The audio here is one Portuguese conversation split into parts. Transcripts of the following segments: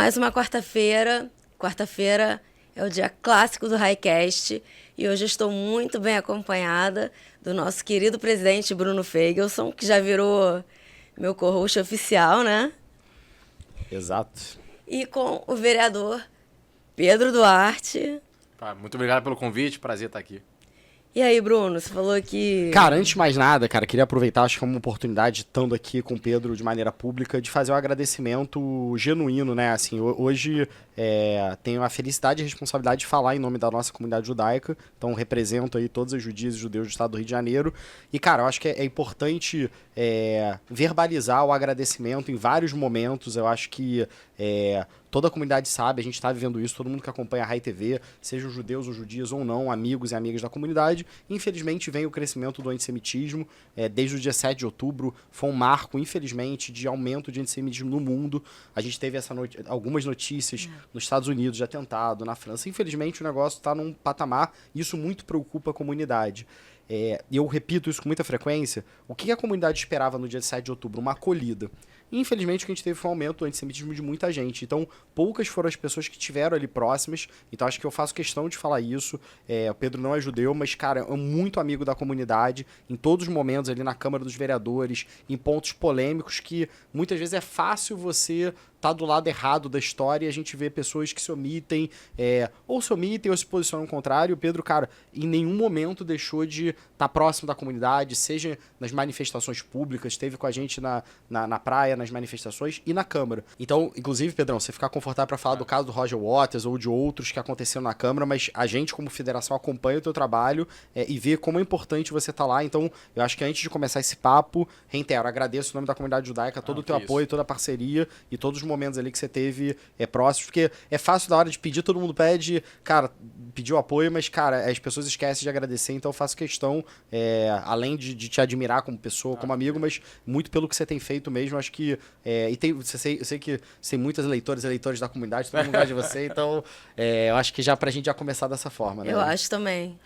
mais uma quarta-feira. Quarta-feira é o dia clássico do Highcast e hoje eu estou muito bem acompanhada do nosso querido presidente Bruno Feigelson, que já virou meu co-host oficial, né? Exato. E com o vereador Pedro Duarte. Muito obrigado pelo convite, prazer estar aqui. E aí, Bruno, você falou que... Cara, antes de mais nada, cara, queria aproveitar, acho que é uma oportunidade, estando aqui com o Pedro de maneira pública, de fazer um agradecimento genuíno, né? Assim, hoje tenho a felicidade e a responsabilidade de falar em nome da nossa comunidade judaica, então represento aí todos os judias e judeus do estado do Rio de Janeiro. E, cara, eu acho que é importante verbalizar o agradecimento em vários momentos. Eu acho que toda a comunidade sabe, a gente está vivendo isso, todo mundo que acompanha a Rai TV, sejam judeus ou judias ou não, amigos e amigas da comunidade. Infelizmente vem o crescimento do antissemitismo, desde o dia 7 de outubro, foi um marco, infelizmente, de aumento de antissemitismo no mundo. A gente teve algumas notícias nos Estados Unidos de atentado, na França. Infelizmente o negócio está num patamar, e isso muito preocupa a comunidade. E eu repito isso com muita frequência, o que a comunidade esperava no dia 7 de outubro? Uma acolhida. Infelizmente, o que a gente teve foi um aumento do antissemitismo de muita gente. Então, poucas foram as pessoas que estiveram ali próximas. Então, acho que eu faço questão de falar isso. O Pedro não é judeu, mas, cara, é muito amigo da comunidade. Em todos os momentos ali na Câmara dos Vereadores, em pontos polêmicos que muitas vezes é fácil você tá do lado errado da história e a gente vê pessoas que se omitem, ou se posicionam ao contrário. O Pedro, cara, em nenhum momento deixou de estar próximo da comunidade, seja nas manifestações públicas, esteve com a gente na praia, nas manifestações e na Câmara. Então, inclusive, Pedrão, você ficar confortável para falar do caso do Roger Waters ou de outros que aconteceram na Câmara, mas a gente, como federação, acompanha o teu trabalho e vê como é importante você estar lá. Então, eu acho que antes de começar esse papo, reitero, agradeço em nome da comunidade judaica todo o teu apoio, toda a parceria e todos os momentos ali que você teve próximos, porque é fácil na hora de pedir, todo mundo pede, cara, pediu apoio, mas, cara, as pessoas esquecem de agradecer, então eu faço questão, além de te admirar como pessoa, como amigo, mas muito pelo que você tem feito mesmo, acho que, eu sei que tem muitas leitoras e leitores da comunidade, todo mundo gosta de você, então eu acho que já pra gente já começar dessa forma, né? Eu acho também.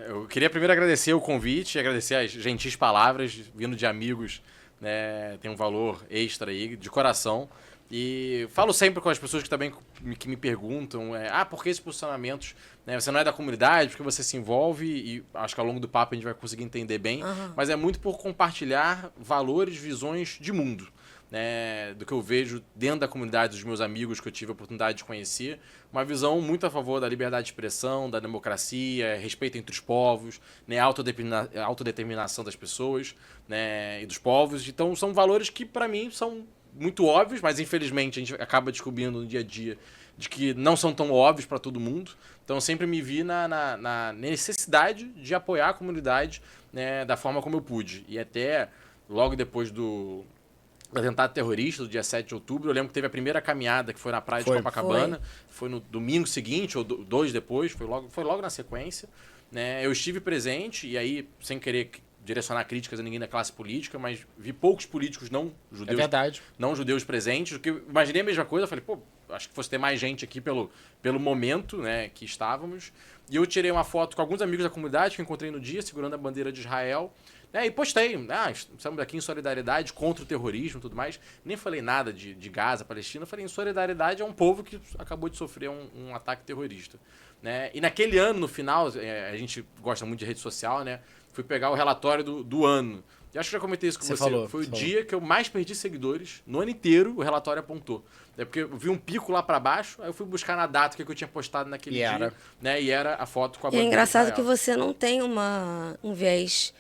Eu queria primeiro agradecer o convite, agradecer as gentis palavras, vindo de amigos, né, tem um valor extra aí, de coração. E falo sempre com as pessoas que também que me perguntam, por que esses posicionamentos? Né, você não é da comunidade, porque você se envolve, e acho que ao longo do papo a gente vai conseguir entender bem, mas é muito por compartilhar valores, visões de mundo, né, do que eu vejo dentro da comunidade dos meus amigos que eu tive a oportunidade de conhecer, uma visão muito a favor da liberdade de expressão, da democracia, respeito entre os povos, né, autodeterminação das pessoas, né, e dos povos. Então são valores que para mim são muito óbvios, mas infelizmente a gente acaba descobrindo no dia a dia de que não são tão óbvios para todo mundo. Então eu sempre me vi na necessidade de apoiar a comunidade, né, da forma como eu pude. E até logo depois do atentado terrorista do dia 7 de outubro, eu lembro que teve a primeira caminhada que foi na praia de Copacabana, foi no domingo seguinte, ou dois depois, foi logo na sequência, né? Eu estive presente, e aí, sem querer direcionar críticas a ninguém da classe política, mas vi poucos políticos não judeus presentes, porque eu imaginei a mesma coisa, eu falei, acho que fosse ter mais gente aqui pelo momento, né, que estávamos, e eu tirei uma foto com alguns amigos da comunidade que eu encontrei no dia, segurando a bandeira de Israel, e postei, estamos aqui em solidariedade contra o terrorismo e tudo mais. Nem falei nada de Gaza, Palestina, falei em solidariedade a um povo que acabou de sofrer um ataque terrorista. Né? E naquele ano, no final, a gente gosta muito de rede social, né? Fui pegar o relatório do ano. E acho que já comentei isso com você. Foi o dia que eu mais perdi seguidores, no ano inteiro, o relatório apontou. Porque eu vi um pico lá pra baixo, aí eu fui buscar na data que eu tinha postado naquele dia. Né? E era a foto com a bandeira. É engraçado que você não tem um viés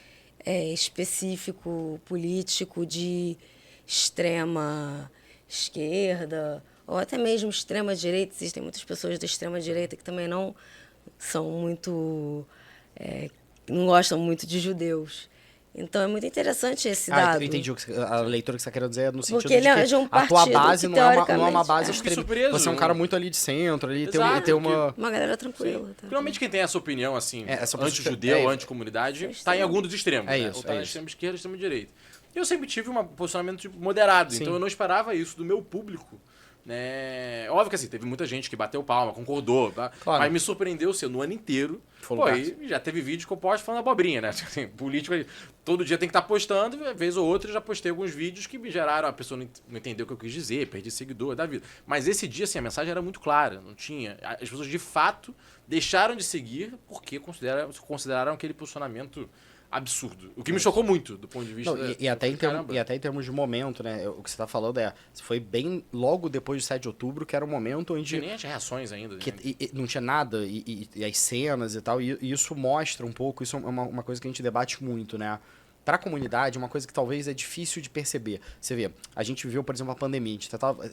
específico, político, de extrema esquerda, ou até mesmo extrema direita. Existem muitas pessoas da extrema direita que também não são muito... não gostam muito de judeus. Então é muito interessante esse dado. Eu entendi a leitura que você está querendo dizer, no sentido porque de que de um a tua base não é uma base extrema. Você é um cara muito ali de centro, ali tem uma galera tranquila. Tá? Finalmente quem tem essa opinião, assim, anti-judeu, anti-comunidade, está em algum dos extremos. Ou está na extrema esquerda ou extrema direita. E eu sempre tive um posicionamento moderado, então eu não esperava isso do meu público, né? Óbvio que assim, teve muita gente que bateu palma, concordou, tá? Claro. Mas me surpreendeu ser no ano inteiro. Pô, e já teve vídeo que eu posto falando abobrinha, né? Assim, político, todo dia tem que estar postando, vez ou outra eu já postei alguns vídeos que me geraram, a pessoa não entendeu o que eu quis dizer, perdi seguidor da vida. Mas esse dia, assim, a mensagem era muito clara, não tinha. As pessoas de fato deixaram de seguir porque consideraram aquele posicionamento absurdo. O que me chocou muito, do ponto de vista... Não, e até em termos de momento, né? O que você tá falando foi bem logo depois do 7 de outubro, que era um momento onde... Não tinha nem as reações ainda. Que, não tinha nada, e as cenas e tal, e isso mostra um pouco, isso é uma coisa que a gente debate muito, né? Para a comunidade, uma coisa que talvez é difícil de perceber. Você vê, a gente viu, por exemplo, a pandemia.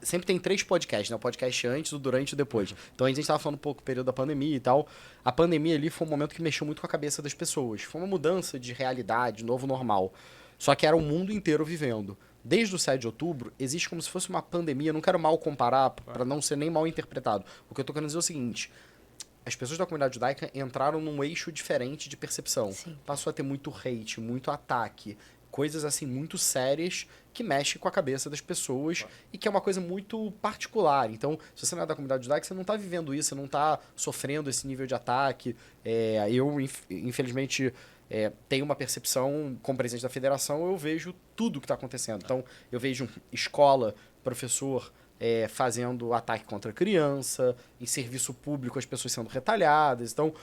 Sempre tem 3 podcasts, né? O podcast antes, o durante e o depois. Então a gente estava falando um pouco do período da pandemia e tal. A pandemia ali foi um momento que mexeu muito com a cabeça das pessoas. Foi uma mudança de realidade, novo normal. Só que era o mundo inteiro vivendo. Desde o 7 de outubro, existe como se fosse uma pandemia. Não quero mal comparar, para não ser nem mal interpretado. O que eu tô querendo dizer é o seguinte... As pessoas da comunidade judaica entraram num eixo diferente de percepção. Sim. Passou a ter muito hate, muito ataque, coisas assim muito sérias que mexem com a cabeça das pessoas e que é uma coisa muito particular. Então, se você não é da comunidade judaica, você não está vivendo isso, você não está sofrendo esse nível de ataque. Eu, infelizmente, tenho uma percepção, como presidente da federação, eu vejo tudo o que está acontecendo. Então, eu vejo escola, professor... fazendo ataque contra a criança, em serviço público as pessoas sendo retalhadas. Então,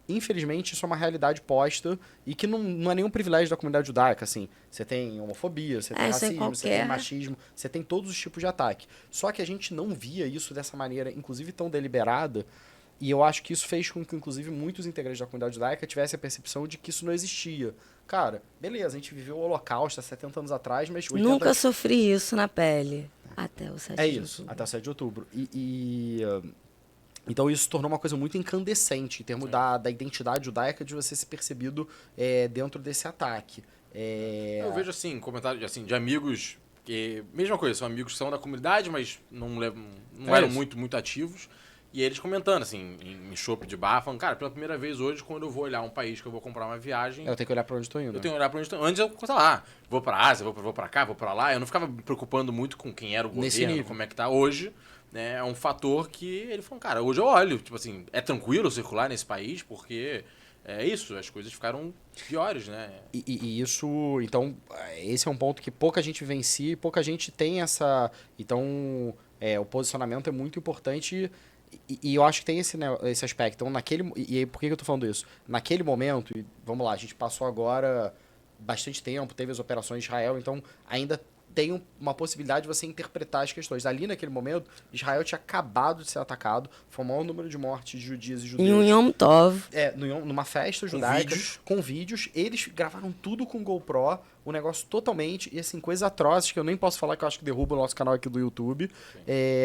infelizmente, isso é uma realidade posta e que não é nenhum privilégio da comunidade judaica. Assim, você tem homofobia, você tem racismo, você tem machismo, você tem todos os tipos de ataque. Só que a gente não via isso dessa maneira, inclusive tão deliberada, e eu acho que isso fez com que, inclusive, muitos integrantes da comunidade judaica tivessem a percepção de que isso não existia. Cara, beleza, a gente viveu o Holocausto há 70 anos atrás, mas... Nunca sofri isso na pele. Até o 7 de outubro. É isso, até o 7 de outubro. Então isso se tornou uma coisa muito incandescente em termos da identidade judaica de você ser percebido dentro desse ataque. Eu vejo assim, comentários assim, de amigos que... Mesma coisa, são amigos que são da comunidade, mas não eram muito ativos. E eles comentando, assim, em chopp de bar, falando, cara, pela primeira vez hoje, quando eu vou olhar um país que eu vou comprar uma viagem... Eu tenho que olhar pra onde estou indo. Eu tenho que olhar pra onde estou indo. Antes eu, sei lá, vou pra Ásia, vou pra cá, vou pra lá. Eu não ficava me preocupando muito com quem era o governo, como é que tá hoje. Né? É um fator que ele falou, cara, hoje eu olho, tipo assim, é tranquilo circular nesse país, porque é isso, as coisas ficaram piores, né? E isso, então, esse é um ponto que pouca gente vivencia e pouca gente tem essa... Então, o posicionamento é muito importante... E eu acho que tem esse aspecto. Então, e aí, por que eu tô falando isso? Naquele momento, e vamos lá, a gente passou agora bastante tempo, teve as operações de Israel, então ainda tem uma possibilidade de você interpretar as questões. Ali, naquele momento, Israel tinha acabado de ser atacado, foi o maior número de mortes de judias e judeus. Em um Yom Tov. Numa festa judaica, com vídeos. Eles gravaram tudo com GoPro, um negócio totalmente, e assim, coisas atrozes que eu nem posso falar, que eu acho que derruba o nosso canal aqui do YouTube.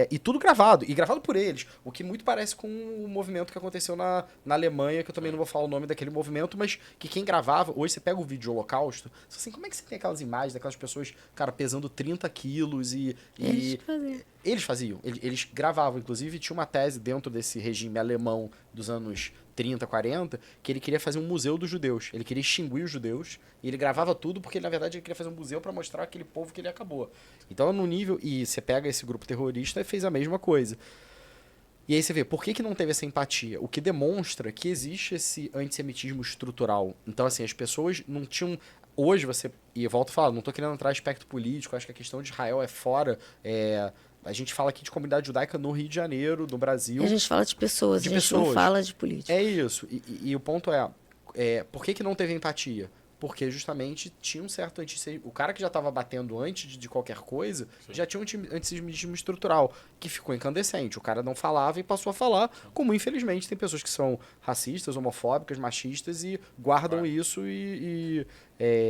E tudo gravado, e gravado por eles. O que muito parece com o movimento que aconteceu na Alemanha, que eu também não vou falar o nome daquele movimento, mas que quem gravava, hoje você pega o vídeo do Holocausto, assim, como é que você tem aquelas imagens daquelas pessoas, cara, pesando 30 quilos Eles faziam. Eles gravavam, inclusive, tinha uma tese dentro desse regime alemão dos anos 30, 40, que ele queria fazer um museu dos judeus. Ele queria extinguir os judeus, e ele gravava tudo porque, na verdade, ele queria fazer um museu para mostrar aquele povo que ele acabou. Então, no nível... E você pega esse grupo terrorista e fez a mesma coisa. E aí você vê, por que não teve essa empatia? O que demonstra que existe esse antissemitismo estrutural. Então, assim, as pessoas não tinham... Hoje você... E eu volto a falar, não tô querendo entrar em aspecto político, acho que a questão de Israel é fora... A gente fala aqui de comunidade judaica no Rio de Janeiro, no Brasil. E a gente fala de pessoas, a gente não fala de política. É isso. E o ponto por que não teve empatia? Porque justamente tinha um certo antissemitismo. O cara que já estava batendo antes de qualquer coisa, já tinha um antissemitismo estrutural, que ficou incandescente. O cara não falava e passou a falar, como infelizmente tem pessoas que são racistas, homofóbicas, machistas e guardam isso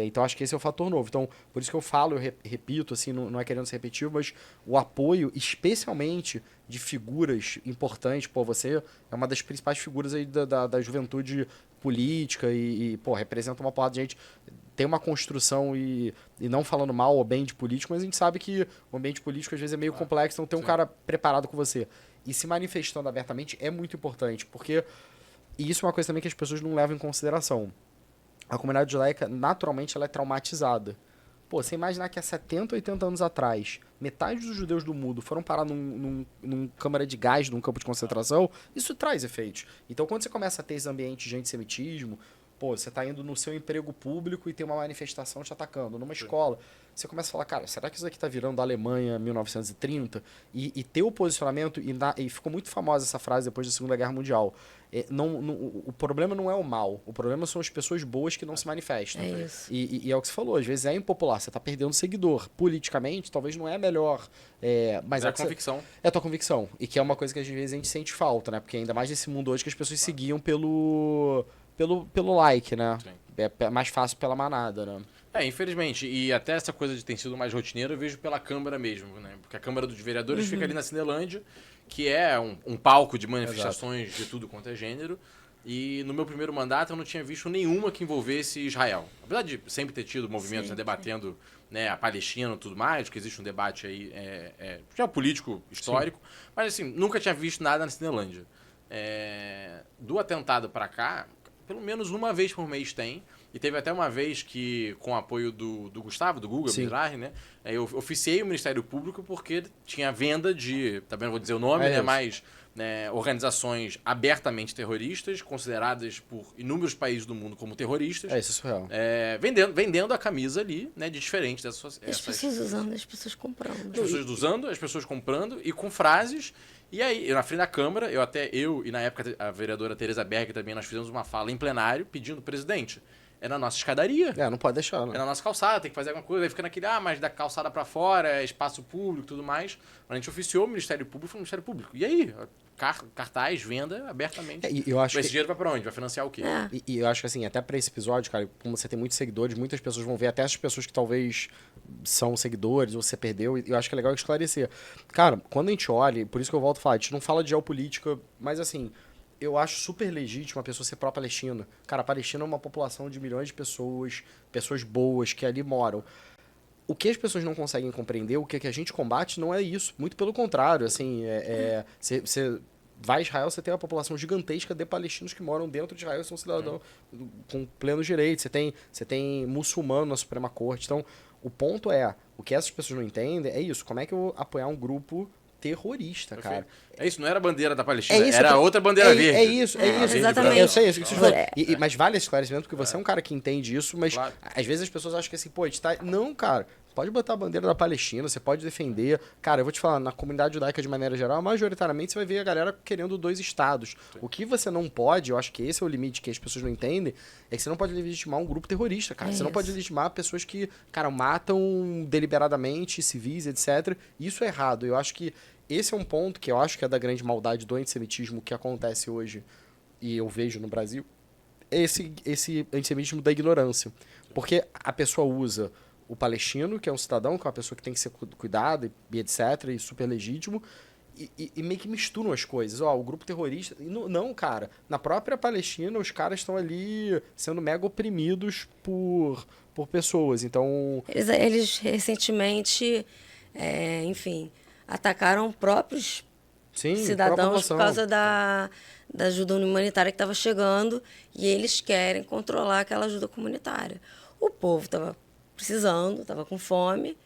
então acho que esse é o fator novo. Então, por isso que eu falo, eu repito, assim, não é querendo ser repetitivo, mas o apoio, especialmente de figuras importantes, você é uma das principais figuras aí da juventude política representa uma porrada de gente, tem uma construção e não falando mal ou bem de político, mas a gente sabe que o ambiente político às vezes é meio complexo, então ter um cara preparado com você e se manifestando abertamente é muito importante, e isso é uma coisa também que as pessoas não levam em consideração. A comunidade judaica, naturalmente, ela é traumatizada. Pô, você imaginar que há 70, 80 anos atrás, metade dos judeus do mundo foram parar num câmara de gás, num campo de concentração, isso traz efeitos. Então, quando você começa a ter esse ambiente de antissemitismo, pô, você tá indo no seu emprego público e tem uma manifestação te atacando. Numa escola, você começa a falar, cara, será que isso aqui tá virando a Alemanha 1930? E ter o posicionamento, e ficou muito famosa essa frase depois da Segunda Guerra Mundial. O problema não é o mal, o problema são as pessoas boas que não se manifestam. É isso. E é o que você falou, às vezes é impopular, você tá perdendo seguidor. Politicamente, talvez não é a melhor. Mas É é a convicção. É a tua convicção. E que é uma coisa que às vezes a gente sente falta, né? Porque ainda mais nesse mundo hoje que as pessoas seguiam pelo like, né? Sim. É mais fácil pela manada, né? Infelizmente. E até essa coisa de ter sido mais rotineiro, eu vejo pela Câmara mesmo, né? Porque a Câmara dos Vereadores fica ali na Cinelândia, que é um palco de manifestações de tudo quanto é gênero. E no meu primeiro mandato eu não tinha visto nenhuma que envolvesse Israel. Apesar de sempre ter tido movimentos debatendo, né, a Palestina e tudo mais, que existe um debate aí geopolítico, histórico, mas assim, nunca tinha visto nada na Cinelândia. Do atentado pra cá, pelo menos uma vez por mês tem. E teve até uma vez que, com o apoio do Gustavo, do Guga Mizrahi, né? Eu oficiei o Ministério Público porque tinha venda de, também não vou dizer o nome, né? Mas organizações abertamente terroristas, consideradas por inúmeros países do mundo como terroristas. Isso é surreal. Vendendo a camisa ali, né? De diferentes dessas... As pessoas usando, as pessoas comprando. As pessoas usando, as pessoas comprando e com frases. E aí, na frente da Câmara, eu e na época a vereadora Tereza Berg também, nós fizemos uma fala em plenário pedindo, presidente, é na nossa escadaria. Não pode deixar, né? É na nossa calçada, tem que fazer alguma coisa. Aí fica naquele, mas da calçada pra fora, é espaço público e tudo mais. A gente oficiou o Ministério Público, foi o Ministério Público. E aí? Cartaz, venda abertamente. Eu acho esse dinheiro vai pra onde? Vai financiar o quê? E eu acho que assim, até pra esse episódio, cara, como você tem muitos seguidores, muitas pessoas vão ver, até as pessoas que talvez são seguidores ou você perdeu, e eu acho que é legal esclarecer. Cara, quando a gente olha, e por isso que eu volto a falar, a gente não fala de geopolítica, mas assim, eu acho super legítimo a pessoa ser pró-Palestina. Cara, a Palestina é uma população de milhões de pessoas, pessoas boas que ali moram. O que as pessoas não conseguem compreender, o que a gente combate, não é isso. Muito pelo contrário, assim, você vai a Israel, você tem uma população gigantesca de palestinos que moram dentro de Israel e são cidadãos com plenos direitos. Você tem muçulmano na Suprema Corte. Então, o ponto o que essas pessoas não entendem é isso. Como é que eu vou apoiar um grupo terrorista, cara? É isso, não era a bandeira da Palestina, era outra bandeira verde. É isso. Exatamente. Eu sei, isso que você falou. Mas vale esse esclarecimento, porque você é um cara que entende isso, mas às vezes as pessoas acham que assim, pô, a gente tá... Não, cara, pode botar a bandeira da Palestina, você pode defender. Cara, eu vou te falar, na comunidade judaica de maneira geral, majoritariamente você vai ver a galera querendo 2 estados. Sim. O que você não pode, eu acho que esse é o limite que as pessoas não entendem, é que você não pode legitimar um grupo terrorista, cara. Você não pode legitimar pessoas que, cara, matam deliberadamente civis, etc. Isso é errado. Eu acho que esse é um ponto que eu acho que é da grande maldade do antissemitismo que acontece hoje, e eu vejo no Brasil, esse antissemitismo da ignorância. Porque a pessoa usa o palestino, que é um cidadão, que é uma pessoa que tem que ser cuidada e etc, e super legítimo, e meio que misturam as coisas. O grupo terrorista... Não, cara. Na própria Palestina, os caras estão ali sendo mega oprimidos por pessoas. Então... Eles recentemente, enfim, atacaram próprios cidadãos por causa da ajuda humanitária que estava chegando, e eles querem controlar aquela ajuda comunitária. O povo estava precisando, estava com fome,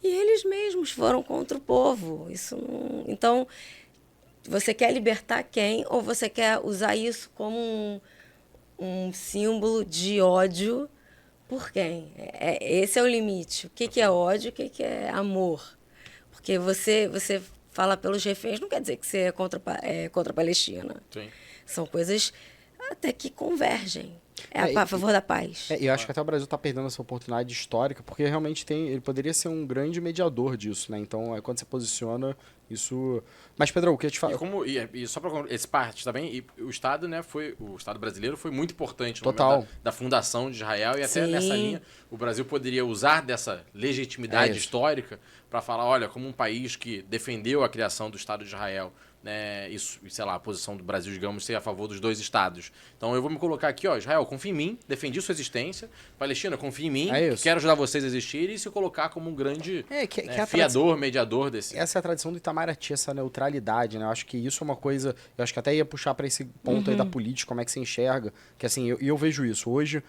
e eles mesmos foram contra o povo. Isso não... Então, você quer libertar quem, ou você quer usar isso como um símbolo de ódio por quem? Esse é o limite. O que é ódio, o que é amor? Porque você fala pelos reféns, não quer dizer que você é contra a Palestina. Sim. São coisas até que convergem. A favor da paz. Eu acho que até o Brasil está perdendo essa oportunidade histórica, porque realmente ele poderia ser um grande mediador disso, né? Então, quando você posiciona, isso... Mas, Pedro, o que eu te falo... E só para esse parte também, o Estado, né, o Estado brasileiro foi muito importante no Total. momento da fundação de Israel, e até nessa linha, o Brasil poderia usar dessa legitimidade histórica para falar, olha, como um país que defendeu a criação do Estado de Israel, né, isso, sei lá, a posição do Brasil, digamos, ser a favor dos 2 estados. Então eu vou me colocar aqui, Israel, confia em mim, defendi sua existência. Palestina, confia em mim, quero ajudar vocês a existirem, e se colocar como um grande fiador, mediador desse... Essa é a tradição do Itamaraty, essa neutralidade, né? Eu acho que isso é uma coisa... Eu acho que até ia puxar para esse ponto aí da política, como é que você enxerga. Que assim, eu vejo isso. Hoje,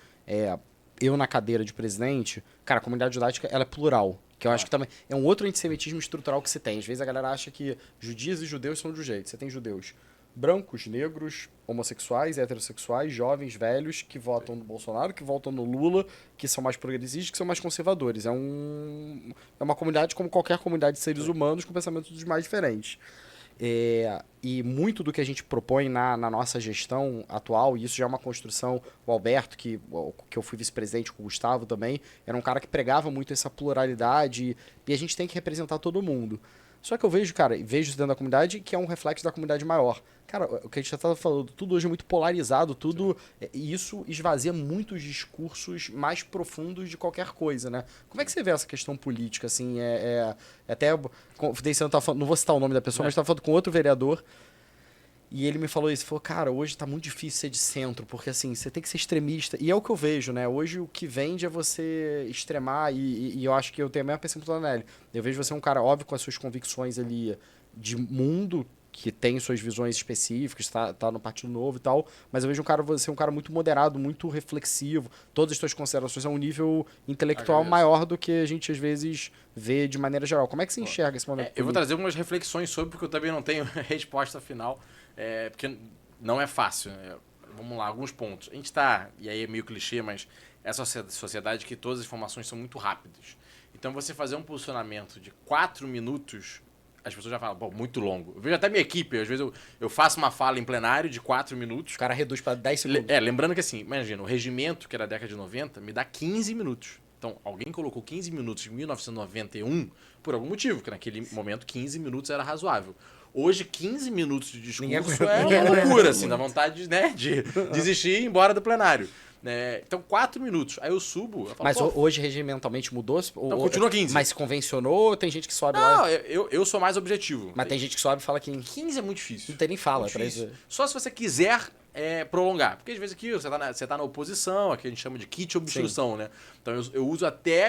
eu na cadeira de presidente, cara, a comunidade judaíca, ela é plural. Que eu acho que também é um outro antissemitismo estrutural que se tem. Às vezes a galera acha que judias e judeus são de um jeito. Você tem judeus brancos, negros, homossexuais, heterossexuais, jovens, velhos, que votam no Bolsonaro, que votam no Lula, que são mais progressistas, que são mais conservadores. É uma comunidade como qualquer comunidade de seres humanos com pensamentos dos mais diferentes. E muito do que a gente propõe na nossa gestão atual, e isso já é uma construção, o Alberto, que eu fui vice-presidente com o Gustavo também, era um cara que pregava muito essa pluralidade, e a gente tem que representar todo mundo. Só que eu vejo, cara, vejo isso dentro da comunidade, que é um reflexo da comunidade maior. Cara, o que a gente já estava falando, tudo hoje é muito polarizado, tudo. E isso esvazia muitos discursos mais profundos de qualquer coisa, né? Como é que você vê essa questão política, assim? Até. Não vou citar o nome da pessoa, mas estava falando com outro vereador. E ele me falou isso, falou, cara, hoje tá muito difícil ser de centro, porque assim, você tem que ser extremista. E é o que eu vejo, né? Hoje o que vende é você extremar, e eu acho que eu tenho a mesma percepção da Nelly. Eu vejo você um cara, óbvio, com as suas convicções ali de mundo, que tem suas visões específicas, tá no Partido Novo e tal, mas eu vejo você um cara muito moderado, muito reflexivo, todas as suas considerações a um nível intelectual maior do que a gente às vezes vê de maneira geral. Como é que você enxerga esse momento? Eu vou trazer algumas reflexões sobre, porque eu também não tenho resposta final, porque não é fácil. Vamos lá, alguns pontos. A gente tá, e aí é meio clichê, mas é essa sociedade que todas as informações são muito rápidas. Então você fazer um posicionamento de 4 minutos, as pessoas já falam, bom, muito longo. Eu vejo até minha equipe, às vezes eu faço uma fala em plenário de 4 minutos. O cara reduz para 10 segundos. Lembrando que assim, imagina, o regimento, que era da década de 90, me dá 15 minutos. Então, alguém colocou 15 minutos em 1991 por algum motivo, porque naquele momento 15 minutos era razoável. Hoje, 15 minutos de discurso é uma loucura, assim, dá vontade, né, de desistir e ir embora do plenário. Então, 4 minutos. Aí eu subo. Eu falo, mas hoje regimentalmente mudou? Não, continua 15. Mas se convencionou, tem gente que sobe não, lá? Não, eu sou mais objetivo. Mas tem gente que sobe e fala 15. 15 é muito difícil. Não tem nem fala pra isso. Só se você quiser prolongar. Porque às vezes aqui você tá na oposição, aqui a gente chama de kit obstrução, né? Então eu uso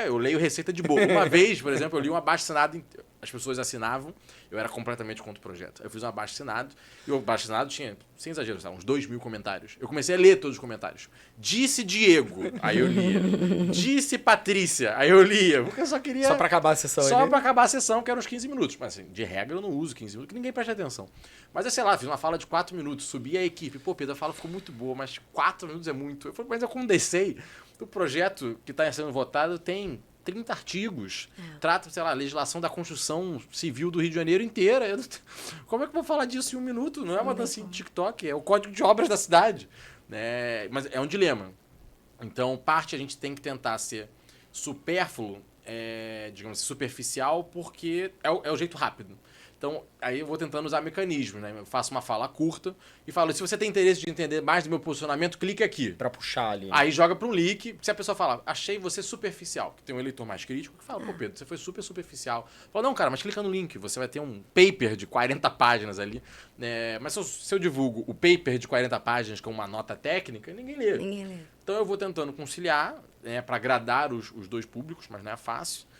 eu leio receita de bolo. Uma vez, por exemplo, eu li um abaixo-assinado, as pessoas assinavam, eu era completamente contra o projeto. Eu fiz um abaixo-assinado, e o abaixo-assinado tinha, sem exagero, uns 2.000 comentários. Eu comecei a ler todos os comentários. Disse Diego, aí eu lia. Disse Patrícia, aí eu lia. Porque eu só queria... Só pra acabar a sessão. Só pra acabar a sessão, que eram uns 15 minutos. Mas assim, de regra eu não uso 15 minutos, que ninguém presta atenção. Mas eu sei lá, fiz uma fala de 4 minutos, subi a equipe. Pô, Pedro, a fala ficou muito boa, mas 4 minutos é muito. Eu falei, mas eu condensei. O projeto que está sendo votado tem 30 artigos. Trata, sei lá, a legislação da construção civil do Rio de Janeiro inteira. Como é que eu vou falar disso em 1 minuto? Não é uma dancinha de TikTok, é o código de obras da cidade. Mas é um dilema. Então, parte a gente tem que tentar ser supérfluo, digamos assim, superficial, porque é o jeito rápido. Então, aí eu vou tentando usar mecanismos, né? Eu faço uma fala curta e falo, se você tem interesse de entender mais do meu posicionamento, clique aqui. Pra puxar ali. Aí joga para um link. Se a pessoa falar, achei você superficial, que tem um eleitor mais crítico, que fala, pô, Pedro, você foi super superficial. Fala, não, cara, mas clica no link, você vai ter um paper de 40 páginas ali. Mas se eu divulgo o paper de 40 páginas com uma nota técnica, ninguém lê. Então eu vou tentando conciliar, para agradar os dois públicos, mas não é fácil.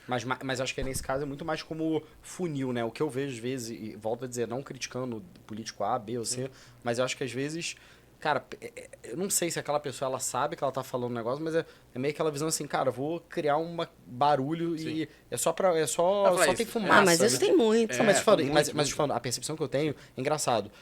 Mas acho que nesse caso é muito mais como funil, né? O que eu vejo às vezes, e volto a dizer, não criticando político A, B ou C, mas eu acho que às vezes, cara, eu não sei se aquela pessoa ela sabe que ela tá falando um negócio, mas é meio aquela visão assim, cara, vou criar um barulho. Sim. E só tem fumaça. Mas isso tem muito. Mas a percepção que eu tenho é engraçado.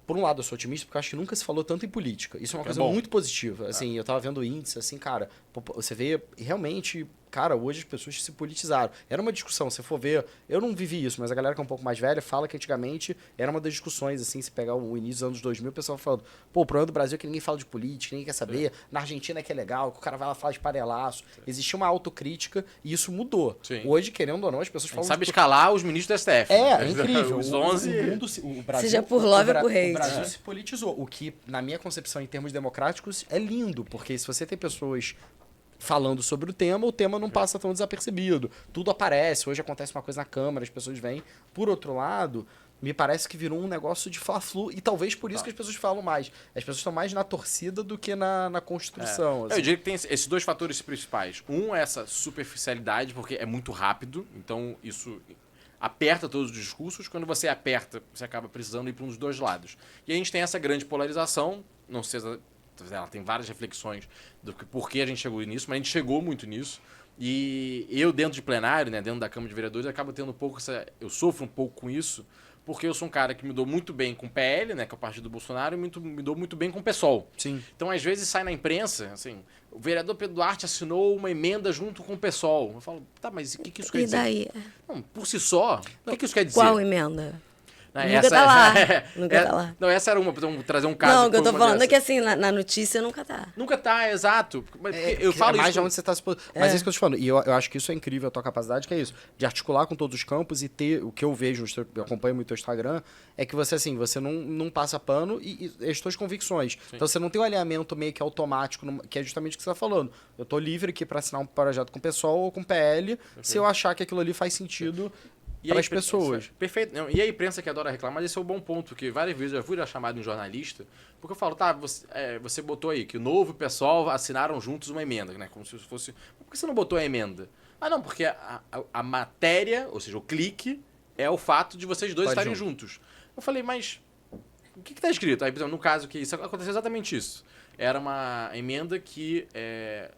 Por um lado, eu sou otimista porque eu acho que nunca se falou tanto em política. Isso é uma coisa muito positiva. Assim, eu tava vendo o índice, assim, cara, você vê realmente, cara, hoje as pessoas se politizaram. Era uma discussão, se for ver, eu não vivi isso, mas a galera que é um pouco mais velha fala que antigamente era uma das discussões, assim, se pegar o início dos anos 2000, o pessoal falando, pô, o problema do Brasil é que ninguém fala de política, ninguém quer saber, na Argentina é que é legal, que o cara vai lá falar de panelaço. Existia uma autocrítica e isso mudou. Sim. Hoje, querendo ou não, as pessoas falam... Sabe escalar os ministros do STF. É incrível. Os 11... O Brasil, seja por love ou por hate. O Brasil se politizou, o que, na minha concepção, em termos democráticos, é lindo, porque se você tem pessoas falando sobre o tema não passa tão desapercebido. Tudo aparece, hoje acontece uma coisa na Câmara, as pessoas vêm. Por outro lado, me parece que virou um negócio de fla-flu, e talvez por isso que as pessoas falam mais. As pessoas estão mais na torcida do que na construção. Assim. Eu diria que tem esses dois fatores principais. Um é essa superficialidade, porque é muito rápido, então isso aperta todos os discursos. Quando você aperta, você acaba precisando ir para um dos dois lados. E a gente tem essa grande polarização, não sei ela tem várias reflexões do que, por que a gente chegou nisso, mas a gente chegou muito nisso. E eu, dentro de plenário, né, dentro da Câmara de Vereadores, acabo tendo um pouco eu sofro um pouco com isso, porque eu sou um cara que me dou muito bem com o PL, né, que é o partido do Bolsonaro, e me dou muito bem com o PSOL. Sim. Então, às vezes, sai na imprensa, assim, o vereador Pedro Duarte assinou uma emenda junto com o PSOL. Eu falo, tá, mas o que isso quer E dizer? daí? Não, por si só, o que isso quer dizer? Qual emenda? Não, Nunca tá lá. Nunca tá lá. Não, essa era uma, pra trazer um caso. Não, o que eu foi tô uma falando é que dessas. assim, na notícia nunca tá. Nunca tá, exato. Mas eu falo mais isso. de onde você tá se posicionando. Mas é isso que eu tô te falando. E eu acho que isso é incrível, a tua capacidade, que é isso. De articular com todos os campos e ter o que eu vejo, eu acompanho muito o teu Instagram, é que você, assim, você não passa pano e as tuas convicções. Sim. Então você não tem um alinhamento meio que automático, que é justamente o que você tá falando. Eu tô livre aqui pra assinar um projeto com o PSOL ou com o PL, se eu achar que aquilo ali faz sentido para as pessoas. Perfeito. Não, e a imprensa que adora reclamar, mas esse é um bom ponto, porque várias vezes eu já fui chamado de um jornalista, porque eu falo, tá, você botou aí que o Novo e o PSOL assinaram juntos uma emenda, né? Como se fosse. Por que você não botou a emenda? Ah, não, porque a matéria, ou seja, o clique, é o fato de vocês dois estarem juntos. Eu falei, mas o que está escrito? Aí, por exemplo, no caso que isso aconteceu exatamente isso. Era uma emenda que,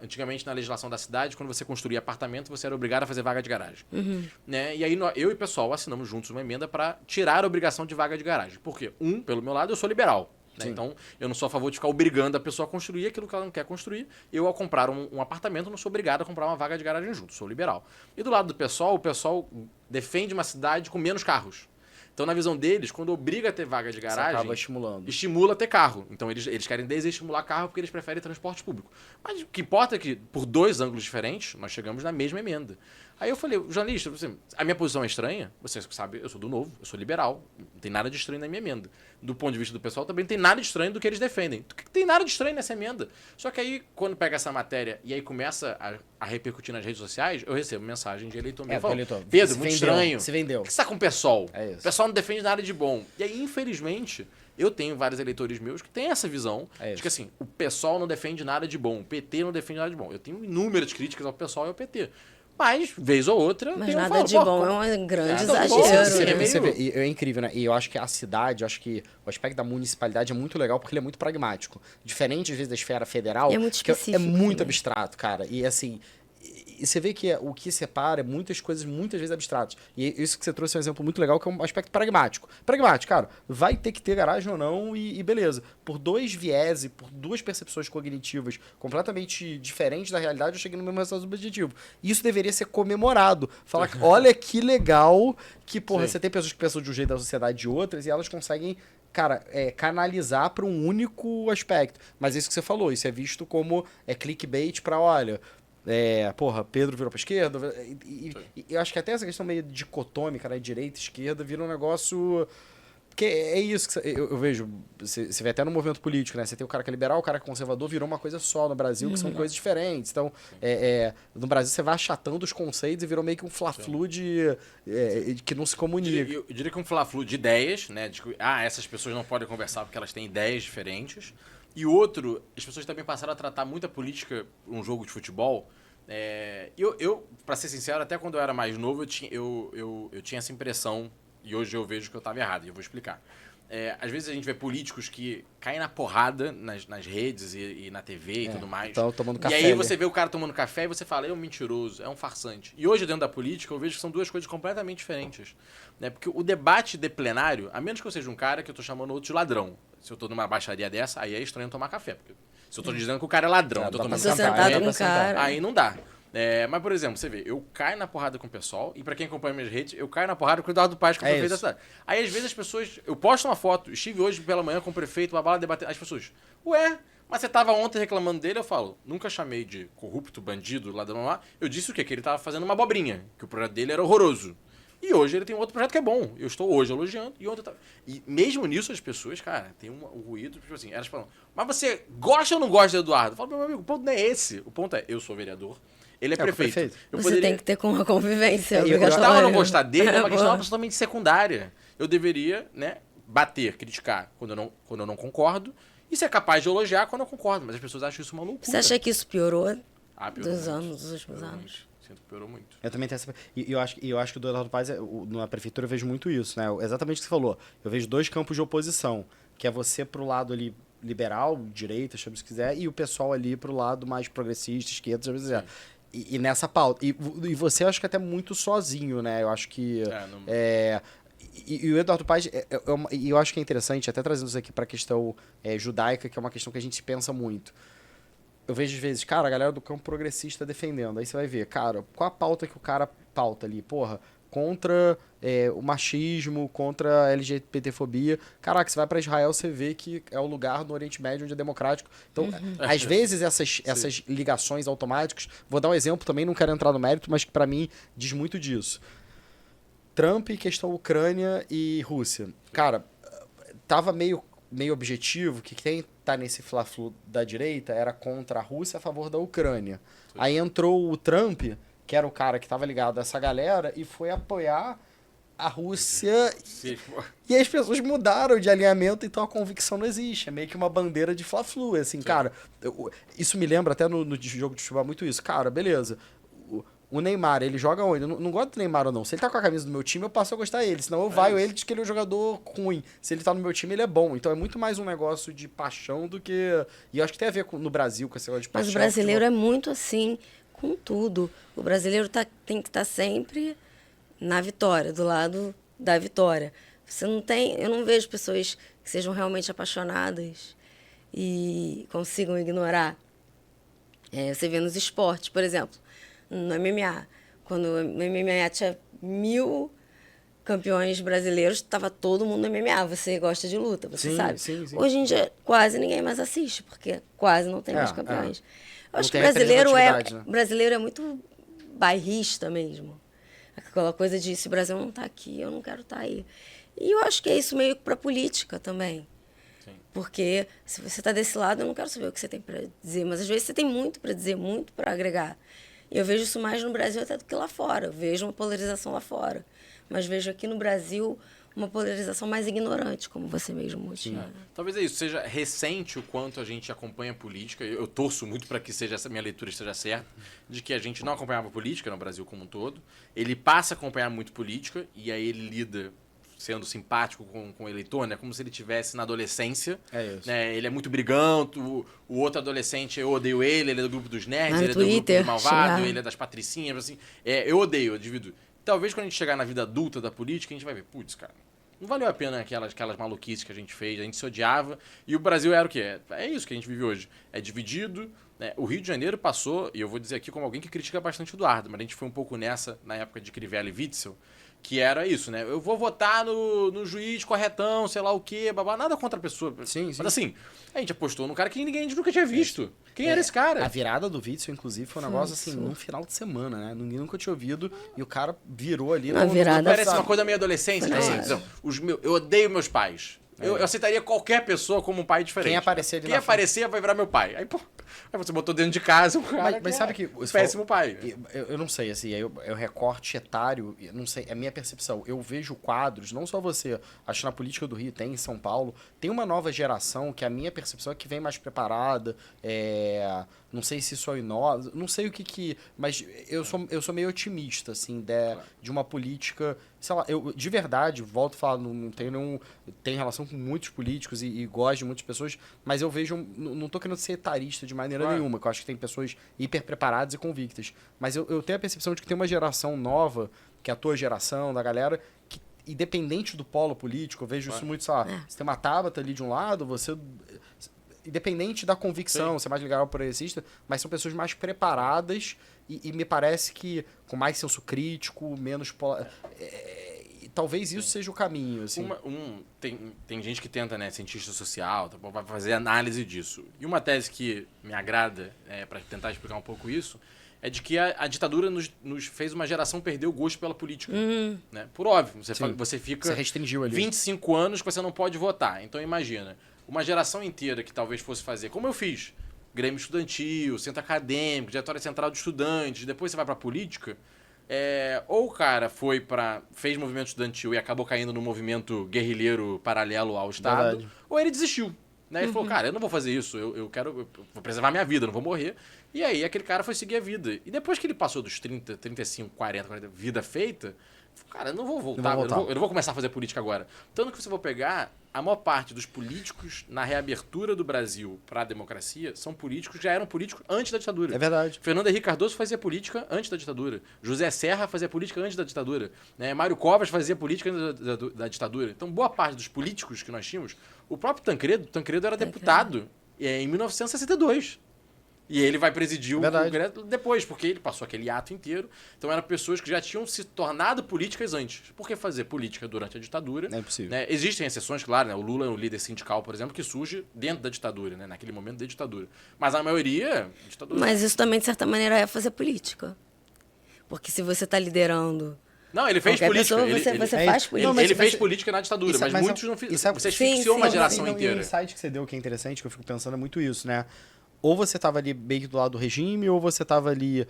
antigamente, na legislação da cidade, quando você construía apartamento, você era obrigado a fazer vaga de garagem. Uhum. Né? E aí, eu e o pessoal assinamos juntos uma emenda para tirar a obrigação de vaga de garagem. Por quê? Pelo meu lado, eu sou liberal. Né? Então, eu não sou a favor de ficar obrigando a pessoa a construir aquilo que ela não quer construir. Eu, ao comprar um apartamento, não sou obrigado a comprar uma vaga de garagem junto. Sou liberal. E do lado do pessoal, o pessoal defende uma cidade com menos carros. Então, na visão deles, quando obriga a ter vaga de garagem, acaba estimulando. Estimula a ter carro. Então, eles querem desestimular carro porque eles preferem transporte público. Mas o que importa é que, por dois ângulos diferentes, nós chegamos na mesma emenda. Aí eu falei, jornalista, a minha posição é estranha? Você sabe, eu sou do Novo, eu sou liberal. Não tem nada de estranho na minha emenda. Do ponto de vista do pessoal, também não tem nada de estranho do que eles defendem. Não tem nada de estranho nessa emenda. Só que aí, quando pega essa matéria e aí começa a repercutir nas redes sociais, eu recebo mensagem de eleitor meu. Pedro, muito estranho. Se vendeu. Por que você tá com o PSOL? É isso. O pessoal não defende nada de bom. E aí, infelizmente, eu tenho vários eleitores meus que têm essa visão de que, assim, o PSOL não defende nada de bom, o PT não defende nada de bom. Eu tenho inúmeras críticas ao PSOL e ao PT. Mas, vez ou outra, Mas tem nada de bom é um grande exagero. É incrível, né? E eu acho que a cidade, eu acho que o aspecto da municipalidade é muito legal porque ele é muito pragmático. Diferente, às vezes, da esfera federal, é muito específico, é muito também. abstrato, cara. E, assim, e você vê que o que separa é muitas coisas, muitas vezes, abstratas. E isso que você trouxe é um exemplo muito legal, que é um aspecto pragmático. Pragmático, cara, vai ter que ter garagem ou não e beleza. Por dois viés, por duas percepções cognitivas completamente diferentes da realidade, eu cheguei no mesmo resultado objetivo. Isso deveria ser comemorado. Falar que, olha que legal que, porra, você tem pessoas que pensam de um jeito da sociedade de outras e elas conseguem, cara, canalizar para um único aspecto. Mas isso que você falou, isso é visto como clickbait para, olha... Pedro virou pra esquerda. E eu acho que até essa questão meio dicotômica, né? Direita e esquerda, vira um negócio. Porque é isso que eu vejo. Você vê até no movimento político, né? Você tem o cara que é liberal, o cara que é conservador, virou uma coisa só no Brasil, que são coisas diferentes. Então, no Brasil você vai achatando os conceitos e virou meio que um fla-flu que não se comunica. Eu diria que um fla-flu de ideias, né? De que, essas pessoas não podem conversar porque elas têm ideias diferentes. E outro, as pessoas também passaram a tratar muita política um jogo de futebol. Eu, pra ser sincero, até quando eu era mais novo, eu tinha essa impressão, e hoje eu vejo que eu estava errado, e eu vou explicar. Às vezes a gente vê políticos que caem na porrada nas redes e na TV e tudo mais. Então, tomando café, e aí você vê o cara tomando café e você fala, é um mentiroso, é um farsante. E hoje, dentro da política, eu vejo que são duas coisas completamente diferentes. Né? Porque o debate de plenário, a menos que eu seja um cara que eu tô chamando outro de ladrão. Se eu tô numa baixaria dessa, aí é estranho tomar café. Porque se eu tô dizendo que o cara é ladrão, eu tô tomando café, aí não dá. Mas, por exemplo, você vê, eu caio na porrada com o pessoal, e pra quem acompanha minhas redes, eu caio na porrada com o Eduardo Paes, que é o prefeito da cidade. Aí, às vezes, as pessoas... Eu posto uma foto, estive hoje pela manhã com o prefeito, uma bala debatendo. As pessoas, mas você tava ontem reclamando dele? Eu falo, nunca chamei de corrupto, bandido, ladrão lá. Eu disse o quê? Que ele tava fazendo uma abobrinha, que o projeto dele era horroroso. E hoje ele tem um outro projeto que é bom. Eu estou hoje elogiando e ontem eu tava... E mesmo nisso as pessoas, cara, tem um ruído, tipo assim, elas falam, mas você gosta ou não gosta do Eduardo? Eu falo, meu amigo, o ponto não é esse. O ponto é, eu sou vereador, ele é prefeito. Você tem que ter com uma convivência. Eu gostar ou não gostar dele é uma questão absolutamente secundária. Eu deveria, né, bater, criticar quando eu não concordo e ser capaz de elogiar quando eu concordo. Mas as pessoas acham isso uma loucura. Você acha que isso piorou, piorou dos últimos anos? Sinto que piorou muito. Eu também tenho essa... E eu acho que o do Eduardo Paes, na prefeitura, eu vejo muito isso, né? Exatamente o que você falou. Eu vejo dois campos de oposição, que é você pro lado ali liberal, direita, chama se quiser, e o pessoal ali pro lado mais progressista, esquerda, chama se quiser. E nessa pauta. E você acho que até muito sozinho, né? Eu acho que... E o Eduardo Paes, e eu acho que é interessante, até trazendo isso aqui para a questão judaica, que é uma questão que a gente pensa muito. Eu vejo às vezes, cara, a galera do campo progressista defendendo. Aí você vai ver, cara, qual a pauta que o cara pauta ali? Porra, contra o machismo, contra a LGBTfobia. Caraca, você vai para Israel, você vê que é o lugar no Oriente Médio onde é democrático. Então, às vezes, essas ligações automáticas... Vou dar um exemplo também, não quero entrar no mérito, mas que para mim diz muito disso. Trump, questão Ucrânia e Rússia. Cara, tava meio objetivo que quem tá nesse fla-flu da direita era contra a Rússia a favor da Ucrânia. Aí entrou o Trump, que era o cara que tava ligado a essa galera, e foi apoiar a Rússia. E as pessoas mudaram de alinhamento, então a convicção não existe. É meio que uma bandeira de fla-flu. Assim, cara, isso me lembra até no jogo de futebol muito isso. Cara, beleza. O Neymar, ele joga onde? Eu não gosto do Neymar ou não. Se ele tá com a camisa do meu time, eu passo a gostar dele. Senão eu vaio ele de que ele é um jogador ruim. Se ele tá no meu time, ele é bom. Então é muito mais um negócio de paixão do que... E eu acho que tem a ver no Brasil com esse negócio de paixão. Mas o brasileiro é muito assim com tudo. O brasileiro tem que estar sempre na vitória, do lado da vitória. Eu não vejo pessoas que sejam realmente apaixonadas e consigam ignorar. Você vê nos esportes, por exemplo, no MMA. Quando no MMA tinha 1000 campeões brasileiros, estava todo mundo no MMA. Você gosta de luta, você sabe. Sim. Hoje em dia, quase ninguém mais assiste, porque quase não tem mais campeões. Eu acho que o brasileiro é muito bairrista mesmo. Aquela coisa de, se o Brasil não está aqui, eu não quero estar aí. E eu acho que é isso meio para política também. Sim. Porque se você está desse lado, eu não quero saber o que você tem para dizer. Mas às vezes você tem muito para dizer, muito para agregar. E eu vejo isso mais no Brasil até do que lá fora. Eu vejo uma polarização lá fora. Mas vejo aqui no Brasil uma polarização mais ignorante, como você mesmo disse. Talvez é isso, seja recente o quanto a gente acompanha a política. Eu torço muito para que essa minha leitura esteja certa, de que a gente não acompanhava a política no Brasil como um todo. Ele passa a acompanhar muito política e aí ele lida sendo simpático com o eleitor, né? Como se ele estivesse na adolescência. É isso. Né? Ele é muito brigão, o outro adolescente, eu odeio ele é do grupo dos nerds, ele é do grupo do malvado, ele é das patricinhas, assim. Eu odeio, eu divido. Talvez quando a gente chegar na vida adulta da política, a gente vai ver, putz, cara, não valeu a pena aquelas maluquices que a gente fez, a gente se odiava. E o Brasil era o quê? É isso que a gente vive hoje. É dividido. Né? O Rio de Janeiro passou, e eu vou dizer aqui como alguém que critica bastante o Eduardo, mas a gente foi um pouco nessa, na época de Crivella e Witzel, que era isso, né? Eu vou votar no juiz corretão, sei lá o quê, babá, nada contra a pessoa. Sim. Mas assim, a gente apostou num cara que ninguém nunca tinha visto. Quem era esse cara? A virada do Witzel, inclusive, foi um negócio assim, num final de semana, né? Ninguém nunca tinha ouvido e o cara virou ali. Parece uma coisa meio adolescência, né? Assim, eu odeio meus pais. Eu aceitaria qualquer pessoa como um pai diferente. Quem aparecer vai virar meu pai. Aí, pô, você botou dentro de casa um cara mas sabe que péssimo pai. Eu não sei, assim, é o recorte etário, não sei, é a minha percepção. Eu vejo quadros, não só você, acho que na política do Rio tem, em São Paulo, tem uma nova geração que a minha percepção é que vem mais preparada, não sei se isso é inova, não sei o que mas eu sou meio otimista, assim, de uma política, sei lá, eu de verdade, volto a falar, não tenho tem relação com muitos políticos e gosto de muitas pessoas, mas eu vejo, não tô querendo ser etarista de maneira nenhuma, que eu acho que tem pessoas hiper preparadas e convictas, mas eu tenho a percepção de que tem uma geração nova, que é a tua geração, da galera, que independente do polo político, eu vejo isso muito, sei lá, você tem uma Tabata ali de um lado, você... Independente da convicção, ser mais ligado ao progressista, mas são pessoas mais preparadas e me parece que com mais senso crítico, menos... talvez isso seja o caminho, assim. Tem gente que tenta, né, cientista social, tá bom, vai fazer análise disso. E uma tese que me agrada, para tentar explicar um pouco isso, é de que a ditadura nos fez uma geração perder o gosto pela política. Né? Por óbvio, você fica você restringiu ali 25 anos que você não pode votar. Então imagina, uma geração inteira que talvez fosse fazer, como eu fiz, Grêmio Estudantil, Centro Acadêmico, Diretório Central de Estudantes, depois você vai pra política, ou o cara fez movimento estudantil e acabou caindo no movimento guerrilheiro paralelo ao Estado, ou ele desistiu. Né? Ele falou, cara, eu não vou fazer isso, eu vou preservar minha vida, eu não vou morrer. E aí aquele cara foi seguir a vida. E depois que ele passou dos 30, 35, 40, vida feita, Cara, eu não vou voltar, Não vou voltar. eu não vou começar a fazer política agora. Tanto que você for pegar, a maior parte dos políticos na reabertura do Brasil para a democracia são políticos que já eram políticos antes da ditadura. É verdade. Fernando Henrique Cardoso fazia política antes da ditadura. José Serra fazia política antes da ditadura. Né? Mário Covas fazia política antes da ditadura. Então, boa parte dos políticos que nós tínhamos, o próprio Tancredo era deputado em 1962. E ele vai presidir o Congresso depois, porque ele passou aquele ato inteiro. Então eram pessoas que já tinham se tornado políticas antes. Por que fazer política durante a ditadura? É impossível. Né? Existem exceções, claro, né? O Lula é um líder sindical, por exemplo, que surge dentro da ditadura, né? Naquele momento da ditadura. Mas a maioria, ditadura. Mas isso também, de certa maneira, é fazer política. Porque se você está liderando... Não, ele fez qualquer política. Pessoa, você faz política. Ele fez política na ditadura, mas muitos não fizeram. Você asfixiou uma geração inteira. E o insight que você deu, que é interessante, que eu fico pensando, é muito isso, né? Ou você estava ali meio do lado do regime, ou você estava ali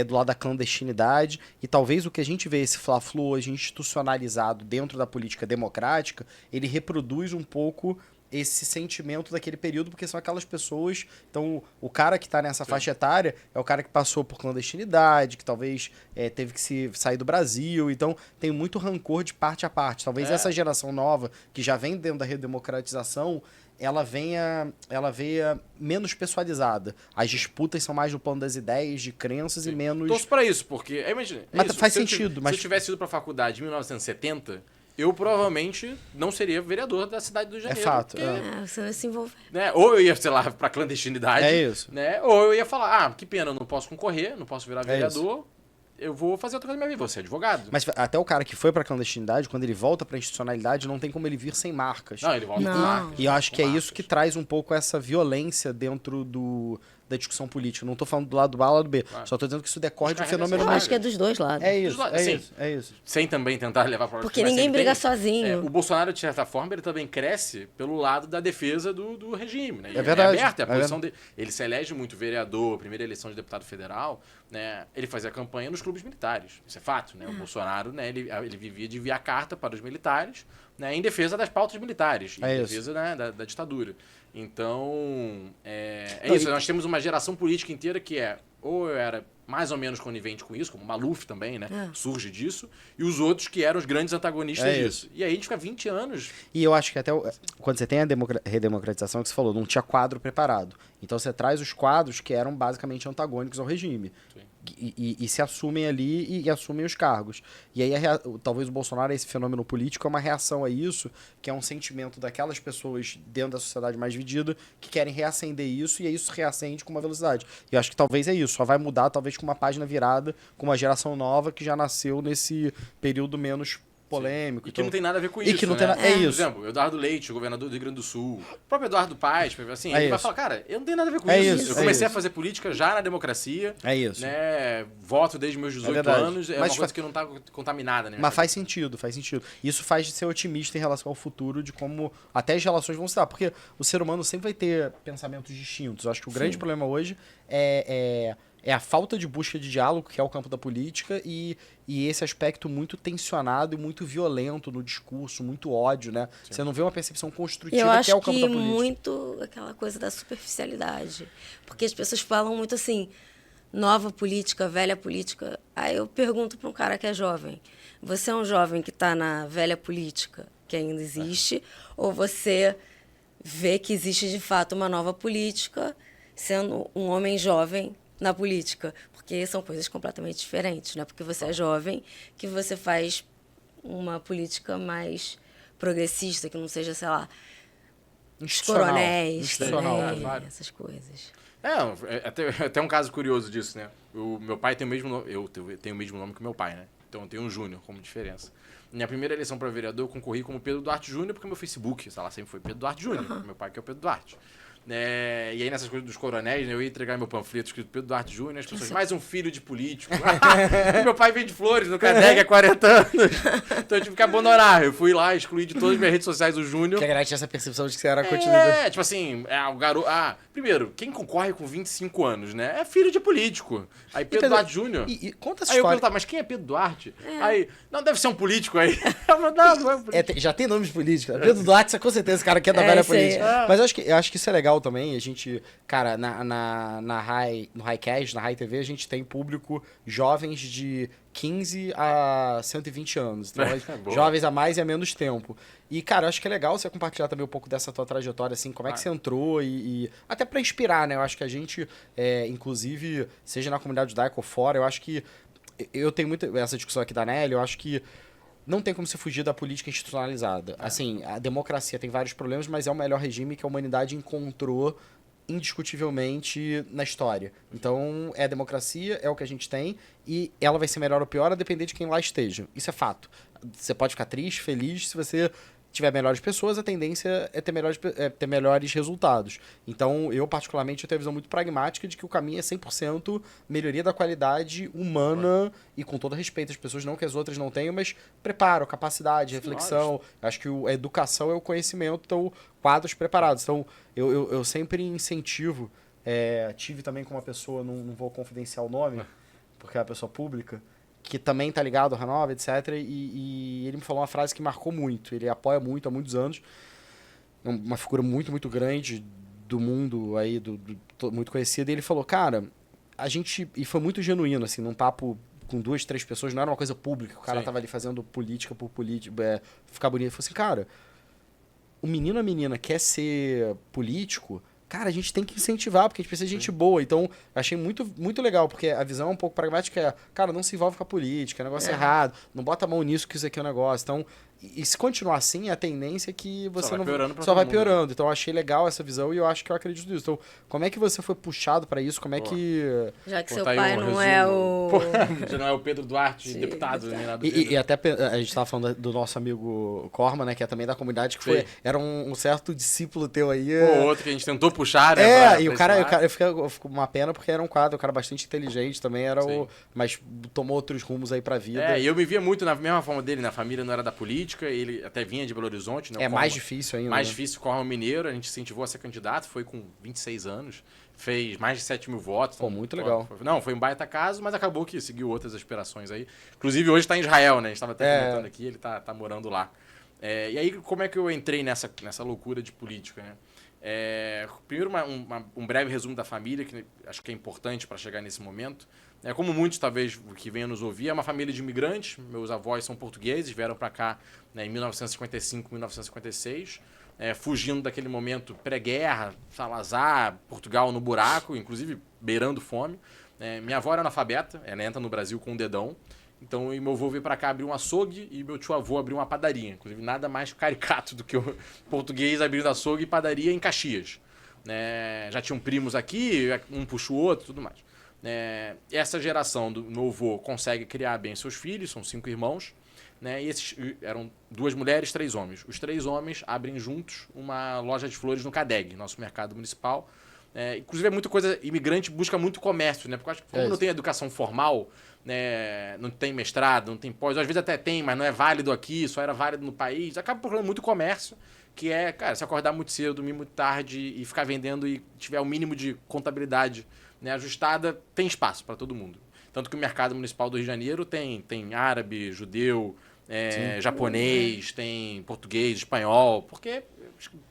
do lado da clandestinidade, e talvez o que a gente vê, esse fla-flu hoje institucionalizado dentro da política democrática, ele reproduz um pouco esse sentimento daquele período, porque são aquelas pessoas... Então, o cara que está nessa faixa etária é o cara que passou por clandestinidade, que talvez teve que sair do Brasil, então tem muito rancor de parte a parte. Talvez essa geração nova, que já vem dentro da redemocratização, ela venha menos pessoalizada. As disputas são mais no plano das ideias, de crenças e menos... Torço pra isso, porque... Imagina, mas faz sentido. Se eu tivesse ido pra faculdade em 1970, eu provavelmente não seria vereador da cidade do Rio de Janeiro. É fato. Porque, você vai se envolver. né, ou eu ia, sei lá, pra clandestinidade. É isso. Né, ou eu ia falar, que pena, eu não posso concorrer, não posso virar É vereador. Eu vou fazer outra coisa na minha vida, vou ser advogado. Mas até o cara que foi pra clandestinidade, quando ele volta pra institucionalidade, não tem como ele vir sem marcas. Não, ele volta com marcas. E eu acho que é marcas. isso que traz um pouco essa violência dentro da discussão política. Não tô falando do lado do A ou do lado do B. Claro. Só tô dizendo que isso decorre de um Descarrega fenômeno... Eu essa acho que é dos dois lados. É isso, Assim, é isso. Sem também tentar levar para Porque ninguém briga sozinho. O Bolsonaro, de certa forma, ele também cresce pelo lado da defesa do regime. Né? É verdade. É aberto, a posição dele. Ele se elege muito vereador, primeira eleição de deputado federal, né? Ele fazia campanha nos clubes militares. Isso é fato. Né? O Bolsonaro, né, ele vivia de enviar carta para os militares, né, em defesa das pautas militares, em defesa, né, da ditadura. Então, isso. Nós temos uma geração política inteira que ou eu era mais ou menos conivente com isso, como o Maluf também, né? Surge disso. E os outros que eram os grandes antagonistas disso. E aí a gente fica 20 anos... E eu acho que até quando você tem a redemocratização, que você falou, não tinha quadro preparado. Então você traz os quadros que eram basicamente antagônicos ao regime. E se assumem ali e assumem os cargos. E aí talvez o Bolsonaro, esse fenômeno político, é uma reação a isso, que é um sentimento daquelas pessoas dentro da sociedade mais dividida que querem reacender isso, e aí isso reacende com uma velocidade. E eu acho que talvez é isso, só vai mudar talvez com uma página virada, com uma geração nova que já nasceu nesse período menos polêmico. E que não tem nada a ver com isso, e que não né? tem Por exemplo, Eduardo Leite, o governador do Rio Grande do Sul, o próprio Eduardo Paes, assim, ele vai falar, cara, eu não tenho nada a ver com isso. Eu comecei a fazer política já na democracia. É isso. Né? Voto desde meus 18 anos, uma coisa que não tá contaminada, né? Mas faz sentido. Isso faz de ser otimista em relação ao futuro, de como até as relações vão se dar. Porque o ser humano sempre vai ter pensamentos distintos. Eu acho que o grande problema hoje é a falta de busca de diálogo, que é o campo da política, e esse aspecto muito tensionado e muito violento no discurso, muito ódio, né? Sim. Você não vê uma percepção construtiva, que é o campo da política. Eu acho que muito aquela coisa da superficialidade. Porque as pessoas falam muito assim, nova política, velha política. Aí eu pergunto para um cara que é jovem, você é um jovem que está na velha política, que ainda existe, ou você vê que existe de fato uma nova política, sendo um homem jovem na política, porque são coisas completamente diferentes, não é porque você é jovem que você faz uma política mais progressista, que não seja, sei lá, os coronéis, essas coisas. Até um caso curioso disso, né? O meu pai tem o mesmo nome, eu tenho o mesmo nome que meu pai, né? Então eu tenho um Júnior como diferença. Minha primeira eleição para vereador, eu concorri como Pedro Duarte Júnior, porque meu Facebook, sei lá, sempre foi Pedro Duarte Júnior, meu pai que é o Pedro Duarte. E aí nessas coisas dos coronéis, né, eu ia entregar meu panfleto escrito Pedro Duarte Júnior, as pessoas, mais um filho de político. Meu pai vende flores no Caneg há 40 anos. Então eu tive que abandonar. Eu fui lá, excluí de todas as minhas redes sociais o Júnior. Que a galera tinha essa percepção de que você era continuidade. Tipo assim, o garoto... primeiro, quem concorre com 25 anos, né? É filho de político. Aí Pedro Duarte Júnior. E conta essa aí eu história. perguntava, mas quem é Pedro Duarte? Aí, não, deve ser um político aí. Não é um político. Já tem nomes políticos. Pedro Duarte, com certeza, esse cara que é da velha política. Mas eu acho que isso é legal. legal também. A gente, cara, no Highcast, na High TV, a gente tem público jovens de 15 a 120 anos. Então, jovens a mais e a menos tempo. E, cara, eu acho que é legal você compartilhar também um pouco dessa tua trajetória, assim, como é que você entrou e até pra inspirar, né? Eu acho que a gente, inclusive, seja na comunidade judaica ou fora, eu acho que eu tenho muito essa discussão aqui da Nelly, eu acho que não tem como você fugir da política institucionalizada. Assim, a democracia tem vários problemas, mas é o melhor regime que a humanidade encontrou indiscutivelmente na história. Então, é a democracia, é o que a gente tem, e ela vai ser melhor ou pior a depender de quem lá esteja. Isso é fato. Você pode ficar triste, feliz, se você tiver melhores pessoas, a tendência é ter melhores resultados. Então, eu particularmente tenho a visão muito pragmática de que o caminho é 100% melhoria da qualidade humana e com todo respeito às pessoas, não que as outras não tenham, mas preparo, capacidade, reflexão. Acho que a educação é o conhecimento, então quadros preparados. Então, eu sempre incentivo, tive também com uma pessoa, não vou confidenciar o nome, porque é uma pessoa pública, que também tá ligado ao Renova, etc. E ele me falou uma frase que marcou muito. Ele apoia muito há muitos anos. É uma figura muito, muito grande do mundo aí, muito conhecida. E ele falou, cara, a gente... E foi muito genuíno, assim, num papo com 2, 3 pessoas. Não era uma coisa pública. O cara tava ali fazendo política por política, ficar bonito. Ele falou assim, cara, o menino ou a menina quer ser político... Cara, a gente tem que incentivar, porque a gente precisa de gente boa. Então, eu achei muito, muito legal, porque a visão é um pouco pragmática, cara, não se envolve com a política, é um negócio errado, não bota a mão nisso que isso aqui é um negócio. Então, e se continuar assim, a tendência é que você só vai piorando. Então, eu achei legal essa visão e eu acho que eu acredito nisso. Então, como é que você foi puxado pra isso? Como é que... Já que seu pai não é o... Já não é o Pedro Duarte, deputado, nem nada. E até a gente tava falando do nosso amigo Corma, né, que é também da comunidade, que era um certo discípulo teu aí. Outro que a gente tentou puxar, né? E o cara eu fico uma pena porque era um quadro, um cara bastante inteligente também, mas tomou outros rumos aí pra vida. E eu me via muito na mesma forma dele, na família não era da política, ele até vinha de Belo Horizonte. Né? Mais difícil ainda. Mais difícil, Corma Mineiro, a gente incentivou a ser candidato, foi com 26 anos, fez mais de 7 mil votos. Pô, muito legal. Foi um baita caso, mas acabou que seguiu outras aspirações aí. Inclusive hoje tá em Israel, né? A gente tava até comentando aqui, ele tá morando lá. E aí, como é que eu entrei nessa loucura de política, né? Primeiro, um breve resumo da família, que acho que é importante para chegar nesse momento. Como muitos, talvez, que venham nos ouvir, é uma família de imigrantes. Meus avós são portugueses, vieram para cá, né, em 1955, 1956, fugindo daquele momento pré-guerra, Salazar, Portugal no buraco, inclusive beirando fome. Minha avó era analfabeta, ela entra no Brasil com um dedão. Então, meu avô veio para cá abrir um açougue e meu tio-avô abriu uma padaria. Inclusive, nada mais caricato do que o português abrindo açougue e padaria em Caxias. Já tinham primos aqui, um puxa o outro, tudo mais. Essa geração do meu avô consegue criar bem seus filhos, são 5 irmãos, né? E esses eram 2 mulheres, 3 homens. Os 3 homens abrem juntos uma loja de flores no CADEG, nosso mercado municipal. Inclusive, muita coisa, imigrante busca muito comércio, né? Porque eu acho que como não tem educação formal, né, não tem mestrado, não tem pós, às vezes até tem, mas não é válido aqui, só era válido no país, acaba procurando muito comércio, que cara, se acordar muito cedo, dormir muito tarde e ficar vendendo e tiver o mínimo de contabilidade, né, ajustada, tem espaço para todo mundo. Tanto que o mercado municipal do Rio de Janeiro tem árabe, judeu, japonês, tem português, espanhol, porque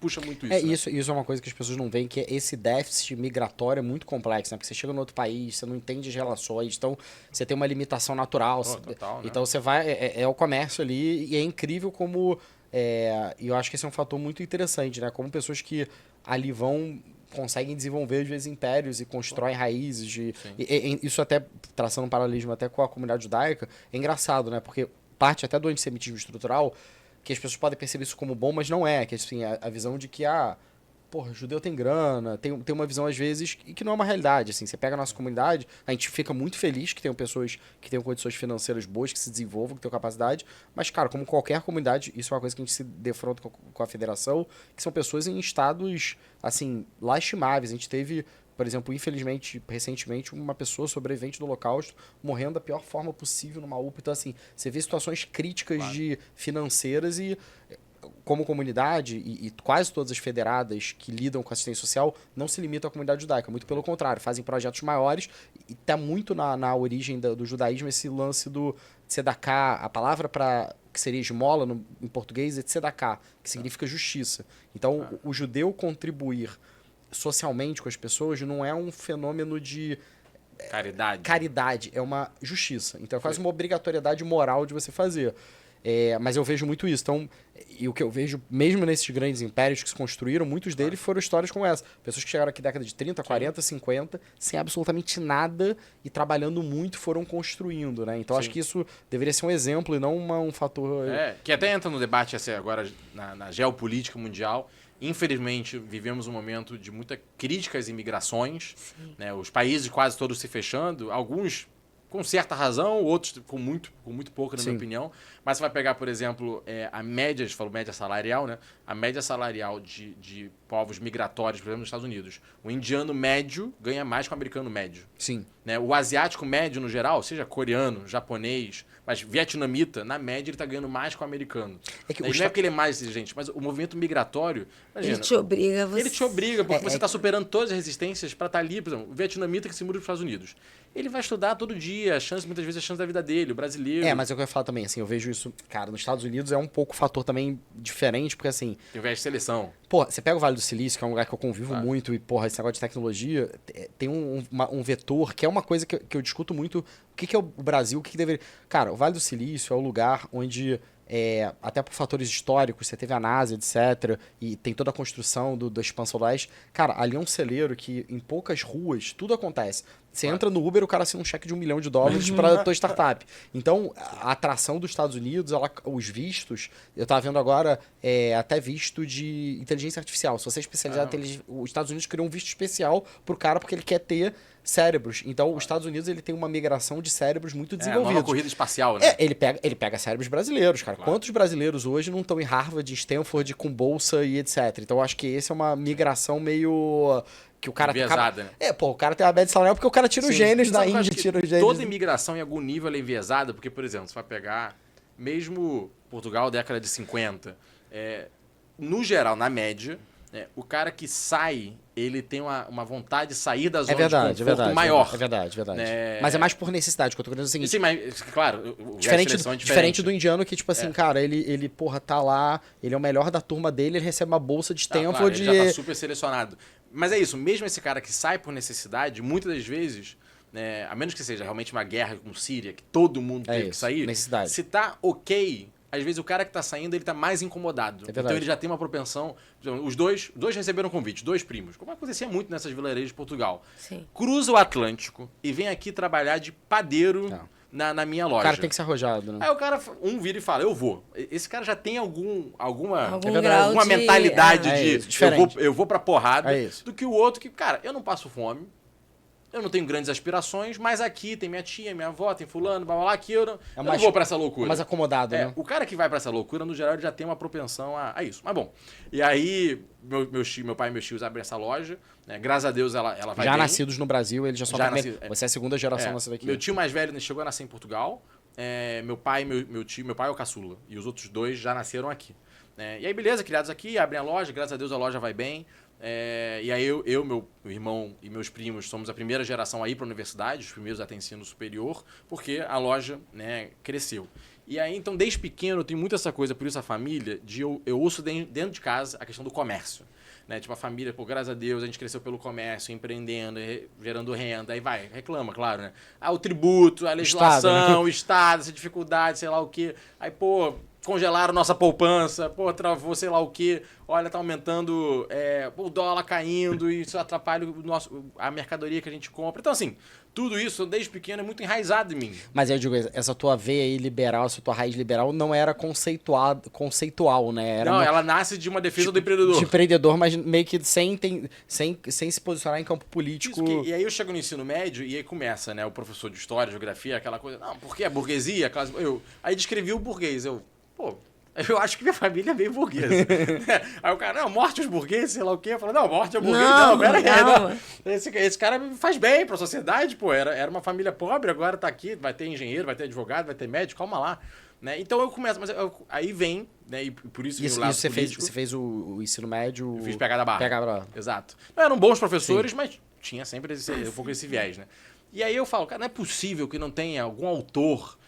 puxa muito isso. Isso é uma coisa que as pessoas não veem, que é esse déficit migratório é muito complexo, né? Porque você chega no outro país, você não entende as relações, então você tem uma limitação natural. Total, né? Então você vai, é o comércio ali, e é incrível como... E eu acho que esse é um fator muito interessante, né? Como pessoas que ali conseguem desenvolver, às vezes, impérios e constroem raízes. Isso até, traçando um paralelismo até com a comunidade judaica, é engraçado, né? Porque parte até do antissemitismo estrutural, que as pessoas podem perceber isso como bom, mas não é. Que assim, a visão de que, judeu tem grana, tem uma visão, às vezes, que não é uma realidade. Assim, você pega a nossa comunidade, a gente fica muito feliz que tenham pessoas que tenham condições financeiras boas, que se desenvolvam, que tenham capacidade, mas, cara, como qualquer comunidade, isso é uma coisa que a gente se defronta com a federação, que são pessoas em estados, assim, lastimáveis. A gente teve, por exemplo, infelizmente, recentemente, uma pessoa sobrevivente do Holocausto morrendo da pior forma possível numa UPA. Então, assim, você vê situações críticas financeiras e, como comunidade, e quase todas as federadas que lidam com assistência social não se limitam à comunidade judaica. Muito pelo contrário, fazem projetos maiores e está muito na origem do judaísmo esse lance do tzedakah, a palavra que seria esmola em português é tzedakah, que significa justiça. Então, o judeu contribuir socialmente com as pessoas não é um fenômeno de caridade, é uma justiça. Então é quase uma obrigatoriedade moral de você fazer. Mas eu vejo muito isso. Então, e o que eu vejo, mesmo nesses grandes impérios que se construíram, muitos deles foram histórias como essa. Pessoas que chegaram aqui na década de 30, 40, 50, sem absolutamente nada e trabalhando muito, foram construindo, né? Então, acho que isso deveria ser um exemplo e não um fator... que até entra no debate assim, agora na geopolítica mundial. Infelizmente, vivemos um momento de muita crítica às imigrações. Né? Os países quase todos se fechando. Alguns com certa razão, outros com muito pouco, na minha opinião. Mas você vai pegar, por exemplo, a média, a gente falou média salarial, né? A média salarial de povos migratórios, por exemplo, nos Estados Unidos. O indiano médio ganha mais que o americano médio. Sim. Né? O asiático médio, no geral, seja coreano, japonês, mas vietnamita, na média ele está ganhando mais que o americano. Não é porque ele é mais exigente, mas o movimento migratório... Imagina, ele te obriga a você... Ele te obriga, porque você está superando todas as resistências para estar ali. Por exemplo, o vietnamita que se muda para os Estados Unidos. Ele vai estudar todo dia, muitas vezes a chance da vida dele, o brasileiro. Mas é o que eu ia falar também, assim, eu vejo isso, cara, nos Estados Unidos é um pouco fator também diferente, porque assim... Tem o viés de seleção. Pô, você pega o Vale do Silício, que é um lugar que eu convivo muito, e, porra, esse negócio de tecnologia, tem um vetor, que é uma coisa que eu discuto muito, o que é o Brasil, o que deveria... Cara, o Vale do Silício é o lugar onde... até por fatores históricos, você teve a NASA, etc., e tem toda a construção da expansão do oeste. Cara, ali é um celeiro que em poucas ruas tudo acontece. Você entra no Uber, o cara assina um cheque de $1 milhão para a tua startup. Então, a atração dos Estados Unidos, os vistos, eu estava vendo agora até visto de inteligência artificial. Se você é especializado em inteligência, os Estados Unidos criou um visto especial pro cara porque ele quer ter cérebros. Então, os Estados Unidos ele tem uma migração de cérebros muito desenvolvidos. Uma corrida espacial, né? Ele pega cérebros brasileiros, cara. Claro. Quantos brasileiros hoje não estão em Harvard, em Stanford, com bolsa e etc. Então, eu acho que essa é uma migração meio... que o cara enviesada, né? O cara tem uma média salarial porque o cara tira os gênios da Índia, tira os gênios... Toda imigração em algum nível é enviesada, porque, por exemplo, você vai pegar, mesmo Portugal, década de 50, no geral, na média, o cara que sai, ele tem uma vontade de sair da zona de conforto maior. É verdade. Mas é mais por necessidade, que eu tô querendo dizer o seguinte... Sim, mas, claro, diferente do indiano que, tipo assim, cara, ele, porra, tá lá, ele é o melhor da turma dele, ele recebe uma bolsa de Stanford... Claro, ele já tá super selecionado. Mas é isso, mesmo esse cara que sai por necessidade, muitas das vezes, a menos que seja realmente uma guerra como Síria, que todo mundo teve que sair, necessidade. Se tá ok, às vezes o cara que tá saindo, ele tá mais incomodado. Então ele já tem uma propensão... Os dois receberam convite, 2 primos, como acontecia muito nessas vilarejos de Portugal. Sim. Cruza o Atlântico e vem aqui trabalhar de padeiro... Na minha loja. O cara tem que ser arrojado, né? Aí o cara, vira e fala, eu vou. Esse cara já tem alguma grau mentalidade diferente. Eu vou pra porrada, isso. do que o outro que, cara, eu não passo fome, eu não tenho grandes aspirações, mas aqui tem minha tia, minha avó, tem fulano, blá blá blá, aqui eu não vou pra essa loucura. É mais acomodado, né? O cara que vai pra essa loucura, no geral, ele já tem uma propensão a isso. Mas bom, e aí meu pai e meus tios abrem essa loja, né? Graças a Deus ela vai já bem. Nascidos no Brasil, ele já só você é a segunda geração nascida aqui. Meu tio mais velho chegou a nascer em Portugal, meu pai é o caçula, e os outros 2 já nasceram aqui. E aí, beleza, criados aqui, abrem a loja, graças a Deus a loja vai bem. E aí meu irmão e meus primos somos a primeira geração a ir para a universidade, os primeiros a ter ensino superior, porque a loja, cresceu. E aí, então, desde pequeno, eu tenho muito essa coisa, por isso a família, eu ouço dentro de casa a questão do comércio. Tipo, a família, graças a Deus, a gente cresceu pelo comércio, empreendendo, gerando renda, aí reclama, claro, né? O tributo, a legislação, o Estado, essa dificuldade, sei lá o quê. Aí, congelaram nossa poupança, travou sei lá o quê, olha, tá aumentando o dólar caindo, e isso atrapalha a mercadoria que a gente compra. Então, assim, tudo isso, desde pequeno, é muito enraizado em mim. Mas eu digo, essa tua veia aí liberal, essa tua raiz liberal não era conceitual, né? Ela nasce de uma defesa do empreendedor. De empreendedor, mas meio que sem se posicionar em campo político. E aí eu chego no ensino médio e aí começa, o professor de história, geografia, aquela coisa, não, porque a burguesia, aí descrevi o burguês, eu acho que minha família é meio burguesa. Aí o cara, não, morte aos burgueses, sei lá o quê. Eu falo, não, morte aos burgueses, não, pera aí. Não. Esse cara faz bem pra sociedade, era uma família pobre, agora tá aqui, vai ter engenheiro, vai ter advogado, vai ter médico, calma lá. Então eu começo, mas aí vem, e por isso que o lado político... Você fez o ensino médio... Eu fiz PH da Barra. PH da Barra. Exato. Não eram bons professores, mas tinha sempre um pouco esse viés, né? E aí eu falo, cara, não é possível que não tenha algum autor,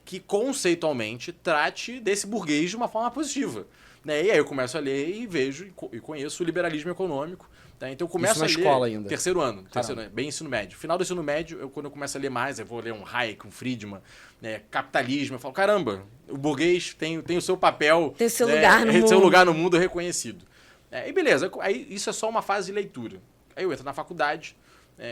que conceitualmente trate desse burguês de uma forma positiva. E aí eu começo a ler e vejo e conheço o liberalismo econômico, Tá? Então eu começo Isso na a ler... escola ainda? Terceiro ano, bem ensino médio. Final do ensino médio, quando eu começo a ler mais, eu vou ler um Hayek, um Friedman, né, capitalismo, eu falo, caramba, o burguês tem o seu papel... Tem o seu né, lugar no mundo. seu lugar no mundo reconhecido. E beleza, aí isso é só uma fase de leitura. Aí eu entro na faculdade...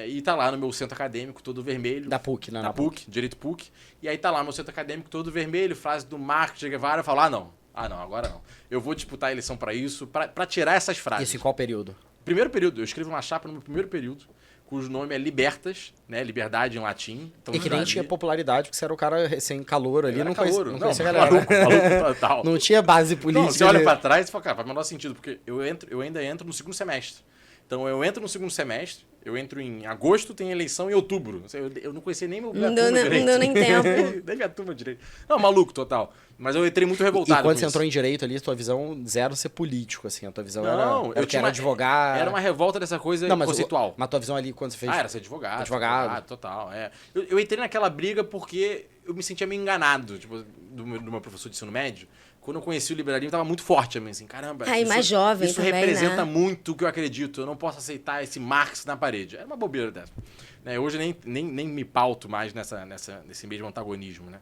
e tá lá no meu centro acadêmico todo vermelho. Da PUC, né? Da PUC, Direito PUC. E aí tá lá no meu centro acadêmico todo vermelho, frase do Marx, Che Guevara. Eu falo, agora não. Eu vou disputar a eleição pra isso, pra tirar essas frases. Isso em qual período? Primeiro período. Eu escrevo uma chapa no meu primeiro período, cujo nome é Libertas, né? Liberdade em latim. Então, E que nem tinha popularidade, porque você era o cara recém-calouro ali, não calouro. conhecia a galera. Maluco total. Não tinha base política. Não, você olha pra trás e fala, cara, faz o menor sentido, porque eu ainda entro no segundo semestre. Então eu entro no segundo semestre, eu entro em agosto, tem eleição em outubro. Eu não conhecia nem minha turma direito. Não deu nem tempo. Nem minha turma direito. Não, maluco total. Mas eu entrei muito revoltado. E quando com você isso. entrou em direito ali, tua visão zero ser político, assim. A tua visão Não, era que era advogado. Era uma revolta dessa coisa conceitual. Mas tua visão ali, quando você fez... era ser advogado. Advogado. Total, Eu entrei naquela briga porque eu me sentia meio enganado, tipo, do meu professor de ensino médio. Quando eu conheci o liberalismo, tava muito forte a mim, assim, caramba. Mais jovem isso também, representa né? muito o que eu acredito. Eu não posso aceitar esse Marx na parede. Era uma bobeira dessa. Hoje nem me pauto mais nesse mesmo antagonismo, né?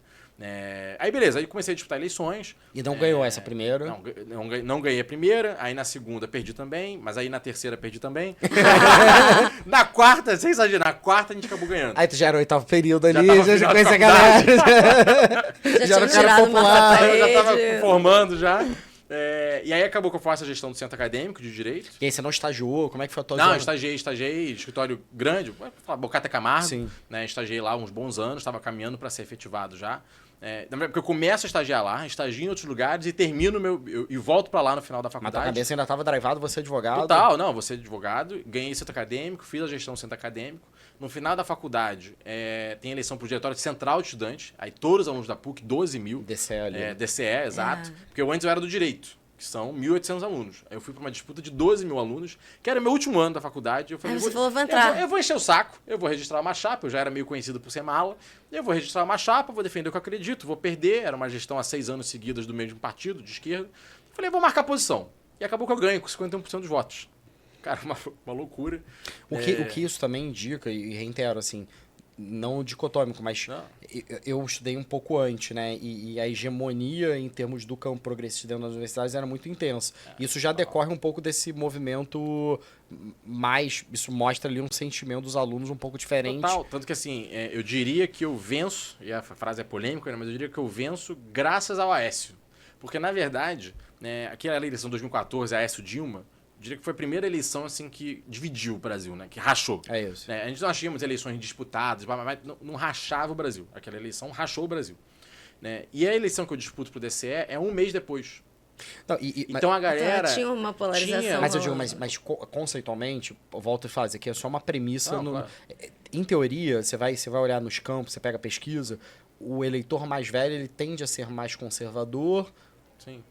Aí beleza, aí comecei a disputar eleições. E não ganhou essa primeira? Não ganhei a primeira, aí na segunda perdi também, mas aí na terceira perdi também. Na quarta, sem exagerar, na quarta a gente acabou ganhando. Aí tu já era o oitavo período ali, tava já final de conhecia a galera. Já era o tinha cara tirado uma popular. parede. Eu já tava formando já. E aí acabou que eu faço a gestão do centro acadêmico de Direito. E aí você não estagiou? Como é que foi a tua Não, visão? estagiei, escritório grande, Bocata Camargo. Sim. Né, estagiei lá uns bons anos, estava caminhando para ser efetivado já. Porque eu começo a estagiar lá, estagio em outros lugares e termino e volto para lá no final da Mas tua faculdade. cabeça ainda estava drivado, você é advogado? Total, não, você é advogado, ganhei centro acadêmico, fiz a gestão do centro acadêmico. No final da faculdade, tem eleição para o Diretório Central de Estudantes, aí todos os alunos da PUC, 12 mil. DCE ali. DCE, exato. Porque antes eu era do Direito, que são 1.800 alunos. Aí eu fui para uma disputa de 12 mil alunos, que era meu último ano da faculdade. Eu falei, Aí você falou, vou entrar. Eu vou encher o saco, eu vou registrar uma chapa, eu já era meio conhecido por ser mala. Eu vou registrar uma chapa, vou defender o que eu acredito, vou perder. Era uma gestão há 6 anos seguidas do mesmo partido, de esquerda. Falei, vou marcar posição. E acabou que eu ganho com 51% dos votos. Cara, uma loucura. O que isso também indica, e reitero, assim, não dicotômico, mas eu estudei um pouco antes, né? E a hegemonia em termos do campo progressista dentro das universidades era muito intensa. Isso já decorre um pouco desse movimento mais... Isso mostra ali um sentimento dos alunos um pouco diferente. Total. Tanto que, assim, eu diria que eu venço, e a frase é polêmica, né, mas eu diria que eu venço graças ao Aécio. Porque, na verdade, aquela eleição de 2014, Aécio Dilma, eu diria que foi a primeira eleição assim, que dividiu o Brasil, né? Que rachou. É isso. A gente não tínhamos eleições disputadas, mas não rachava o Brasil. Aquela eleição rachou o Brasil. E a eleição que eu disputo pro DCE é um mês depois. Não, então a galera... Então, tinha uma polarização. Mas eu digo, mas conceitualmente, eu volto a fazer aqui, é só uma premissa. Claro. Em teoria, você vai olhar nos campos, você pega a pesquisa, o eleitor mais velho ele tende a ser mais conservador. Sim.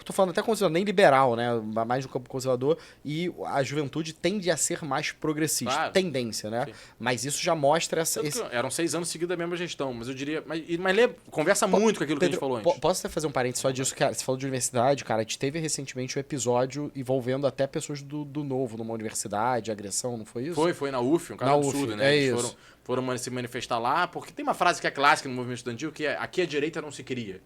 Tô falando até conservador, nem liberal, né? Mais no campo conservador. E a juventude tende a ser mais progressista. Claro. Tendência, né? Sim. Mas isso já mostra essa... Eram 6 anos seguidos da mesma gestão, mas eu diria... Mas conversa muito com aquilo que a gente falou antes. Posso até fazer um parênteses só disso? Cara, você falou de universidade, cara. A gente teve recentemente um episódio envolvendo até pessoas do Novo numa universidade, agressão, não foi isso? Foi na UF, um caso Na absurdo, UF, né? isso. Eles foram se manifestar lá, porque tem uma frase que é clássica no movimento estudantil, que é aqui a direita não se queria.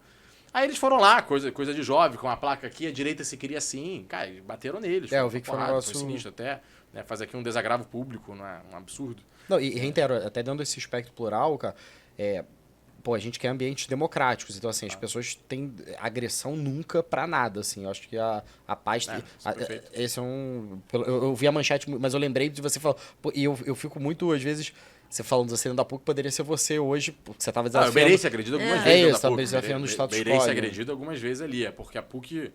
Aí eles foram lá, coisa de jovem, com uma placa aqui, a direita se queria assim. Cara, bateram neles. Eu vi que foi um negócio... Foi sinistro até, né? Faz aqui um desagravo público, um absurdo. Não, e reitero, até dentro desse espectro plural, cara, a gente quer ambientes democráticos, então assim, as pessoas têm agressão nunca pra nada, assim, eu acho que a paz... esse é um... Eu vi a manchete, mas eu lembrei de você falar, e eu fico muito, às vezes... Você falando assim, da PUC, poderia ser você hoje, porque você estava desafiando... Eu beirei ser agredido algumas vezes isso, na estava PUC. desafiando o status quo. Beirei ser agredido algumas vezes ali, porque a PUC,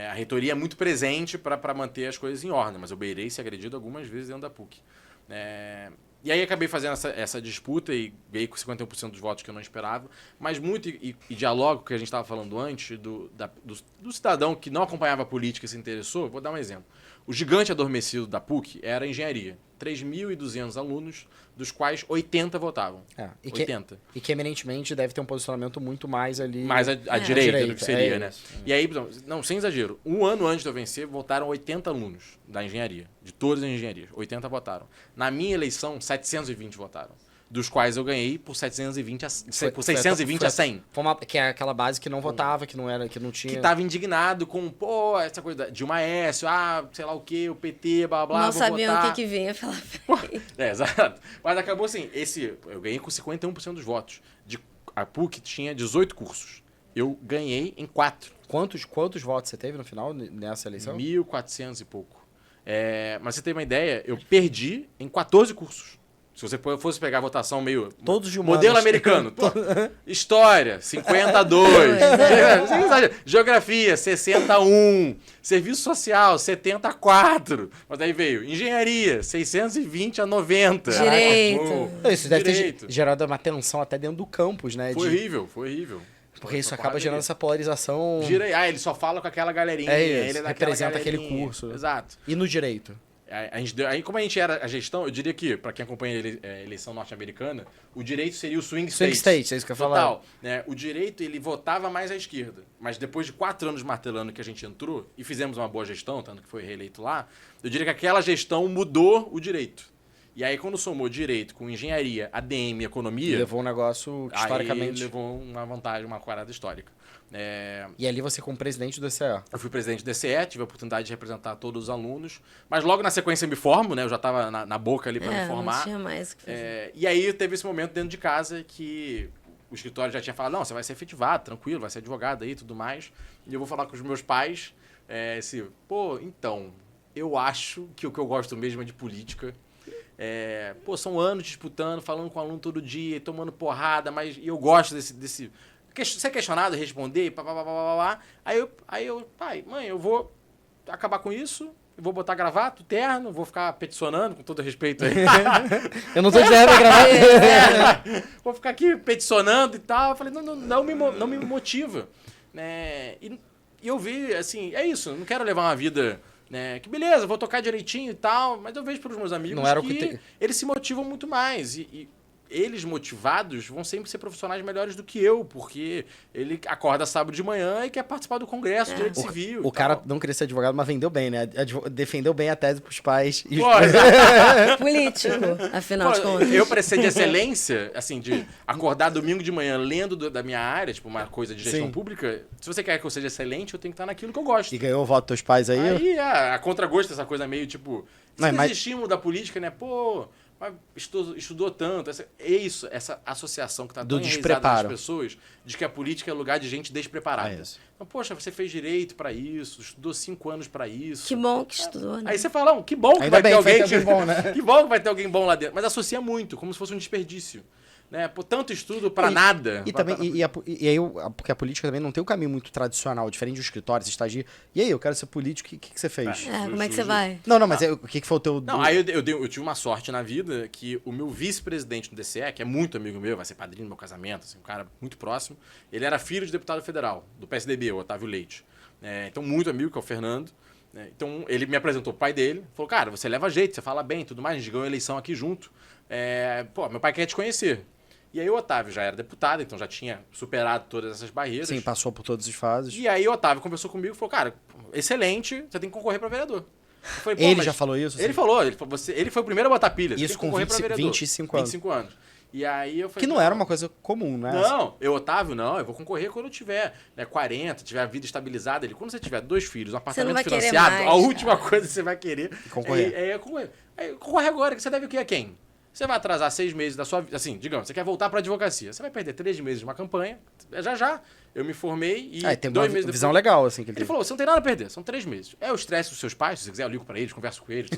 a reitoria é muito presente para manter as coisas em ordem, mas eu beirei ser agredido algumas vezes dentro da PUC. E aí acabei fazendo essa disputa e ganhei com 51% dos votos que eu não esperava, mas muito, e dialogo que a gente estava falando antes, do cidadão que não acompanhava a política e se interessou, vou dar um exemplo. O gigante adormecido da PUC era a engenharia. 3.200 alunos, dos quais 80 votavam. E 80. E que eminentemente deve ter um posicionamento muito mais ali... Mais à direita do que seria, né? Isso. E aí, não, sem exagero, um ano antes de eu vencer, votaram 80 alunos da engenharia, de todas as engenharias. 80 votaram. Na minha eleição, 720 votaram. Dos quais eu ganhei por 620 a 100. Que é aquela base que não votava, que não tinha... Que estava indignado com, essa coisa de Dilma Aécio, sei lá o quê, o PT, blá, blá, Não sabiam votar. o que vinha pela frente. Exato. Mas acabou assim, eu ganhei com 51% dos votos. A PUC tinha 18 cursos. Eu ganhei em 4. Quantos votos você teve no final, nessa eleição? 1.400 e pouco. Mas você tem uma ideia, eu perdi em 14 cursos. Se você fosse pegar a votação meio... Todos de humanas. Modelo americano. História, 52. Geografia, 61. Serviço social, 74. Mas aí veio engenharia, 620 a 90. Direito. Isso deve ter gerado uma tensão até dentro do campus, né? Foi horrível. Porque isso acaba gerando essa polarização... Ele só fala com aquela galerinha. Ele representa aquele curso. Exato. E no direito? Aí, como a gente era a gestão, eu diria que, para quem acompanha a eleição norte-americana, o direito seria o swing state. Swing state, é isso que eu ia falar. Total. Né? O direito, ele votava mais à esquerda. Mas depois de 4 anos martelando que a gente entrou, e fizemos uma boa gestão, tanto que foi reeleito lá, eu diria que aquela gestão mudou o direito. E aí, quando somou direito com engenharia, ADM e economia... Levou um negócio que, historicamente... Aí levou uma vantagem, uma parada histórica. E ali você como presidente do DCE? Eu fui presidente do DCE, tive a oportunidade de representar todos os alunos. Mas logo na sequência eu me formo, né? Eu já estava na boca ali para me formar. Não tinha mais o que fazer. E aí teve esse momento dentro de casa que o escritório já tinha falado, não, você vai ser efetivado, tranquilo, vai ser advogado aí e tudo mais. E eu vou falar com os meus pais, então, eu acho que o que eu gosto mesmo é de política. São anos disputando, falando com o aluno todo dia, tomando porrada, mas eu gosto desse ser questionado, responder, Aí eu, pai, mãe, eu vou acabar com isso, eu vou botar gravata, terno, vou ficar peticionando, com todo respeito aí. Eu não tô dizendo gravata. Vou ficar aqui peticionando e tal. Eu falei, não me motiva. Né? E eu vi, assim, é isso, não quero levar uma vida... Né, que beleza, vou tocar direitinho e tal, mas eu vejo pelos meus amigos eles se motivam muito mais. E eles motivados vão sempre ser profissionais melhores do que eu, porque ele acorda sábado de manhã e quer participar do congresso de direito civil. O cara não queria ser advogado, mas vendeu bem, né? Defendeu bem a tese pros pais. Político, afinal de contas. Eu, para ser de excelência, assim, de acordar domingo de manhã lendo da minha área, tipo uma coisa de gestão pública, se você quer que eu seja excelente, eu tenho que estar naquilo que eu gosto. E ganhou o voto dos teus pais aí? Aí, a contragosto dessa coisa meio, tipo... Esse estímulo da política, né? Mas estudou tanto. Essa associação que está tão enraizada nas pessoas de que a política é lugar de gente despreparada. Então, poxa, você fez direito para isso, estudou 5 anos para isso. Que bom que estudou, né? Aí você fala, que bom que ainda vai ter alguém bom, né? Que bom que vai ter alguém bom lá dentro. Mas associa muito, como se fosse um desperdício. Né? Por tanto estudo para nada. Porque a política também não tem um caminho muito tradicional, diferente do escritório, você estagia. E aí, eu quero ser político, o que você fez? Como é que você vai? Não, mas o que foi o teu... Não, aí eu tive uma sorte na vida que o meu vice-presidente do DCE, que é muito amigo meu, vai ser padrinho do meu casamento, assim, um cara muito próximo, ele era filho de deputado federal, do PSDB, o Otávio Leite. Então, muito amigo, que é o Fernando. Então, ele me apresentou o pai dele, falou, cara, você leva jeito, você fala bem, tudo mais, a gente ganhou a eleição aqui junto. Meu pai quer te conhecer. E aí o Otávio já era deputado, então já tinha superado todas essas barreiras. Sim, passou por todas as fases. E aí o Otávio conversou comigo e falou, cara, excelente, você tem que concorrer para vereador. Eu falei, ele já falou isso? Ele falou, ele foi o primeiro a botar pilha. Isso com 25 anos. 25 anos. E aí eu falei... Que não era uma coisa comum, né? Não, Otávio, eu vou concorrer quando eu tiver 40, tiver a vida estabilizada. Quando você tiver 2 filhos, um apartamento financiado, a última coisa que você vai querer concorrer. Concorre agora, que você deve o quê a quem? Você vai atrasar 6 meses da sua vida. Assim, digamos, você quer voltar para a advocacia. Você vai perder 3 meses de uma campanha. Já. Eu me formei e tem 2 uma meses visão depois, legal, assim. Que ele falou, você não tem nada a perder, são 3 meses. É o estresse dos seus pais, se você quiser eu ligo para eles, converso com eles.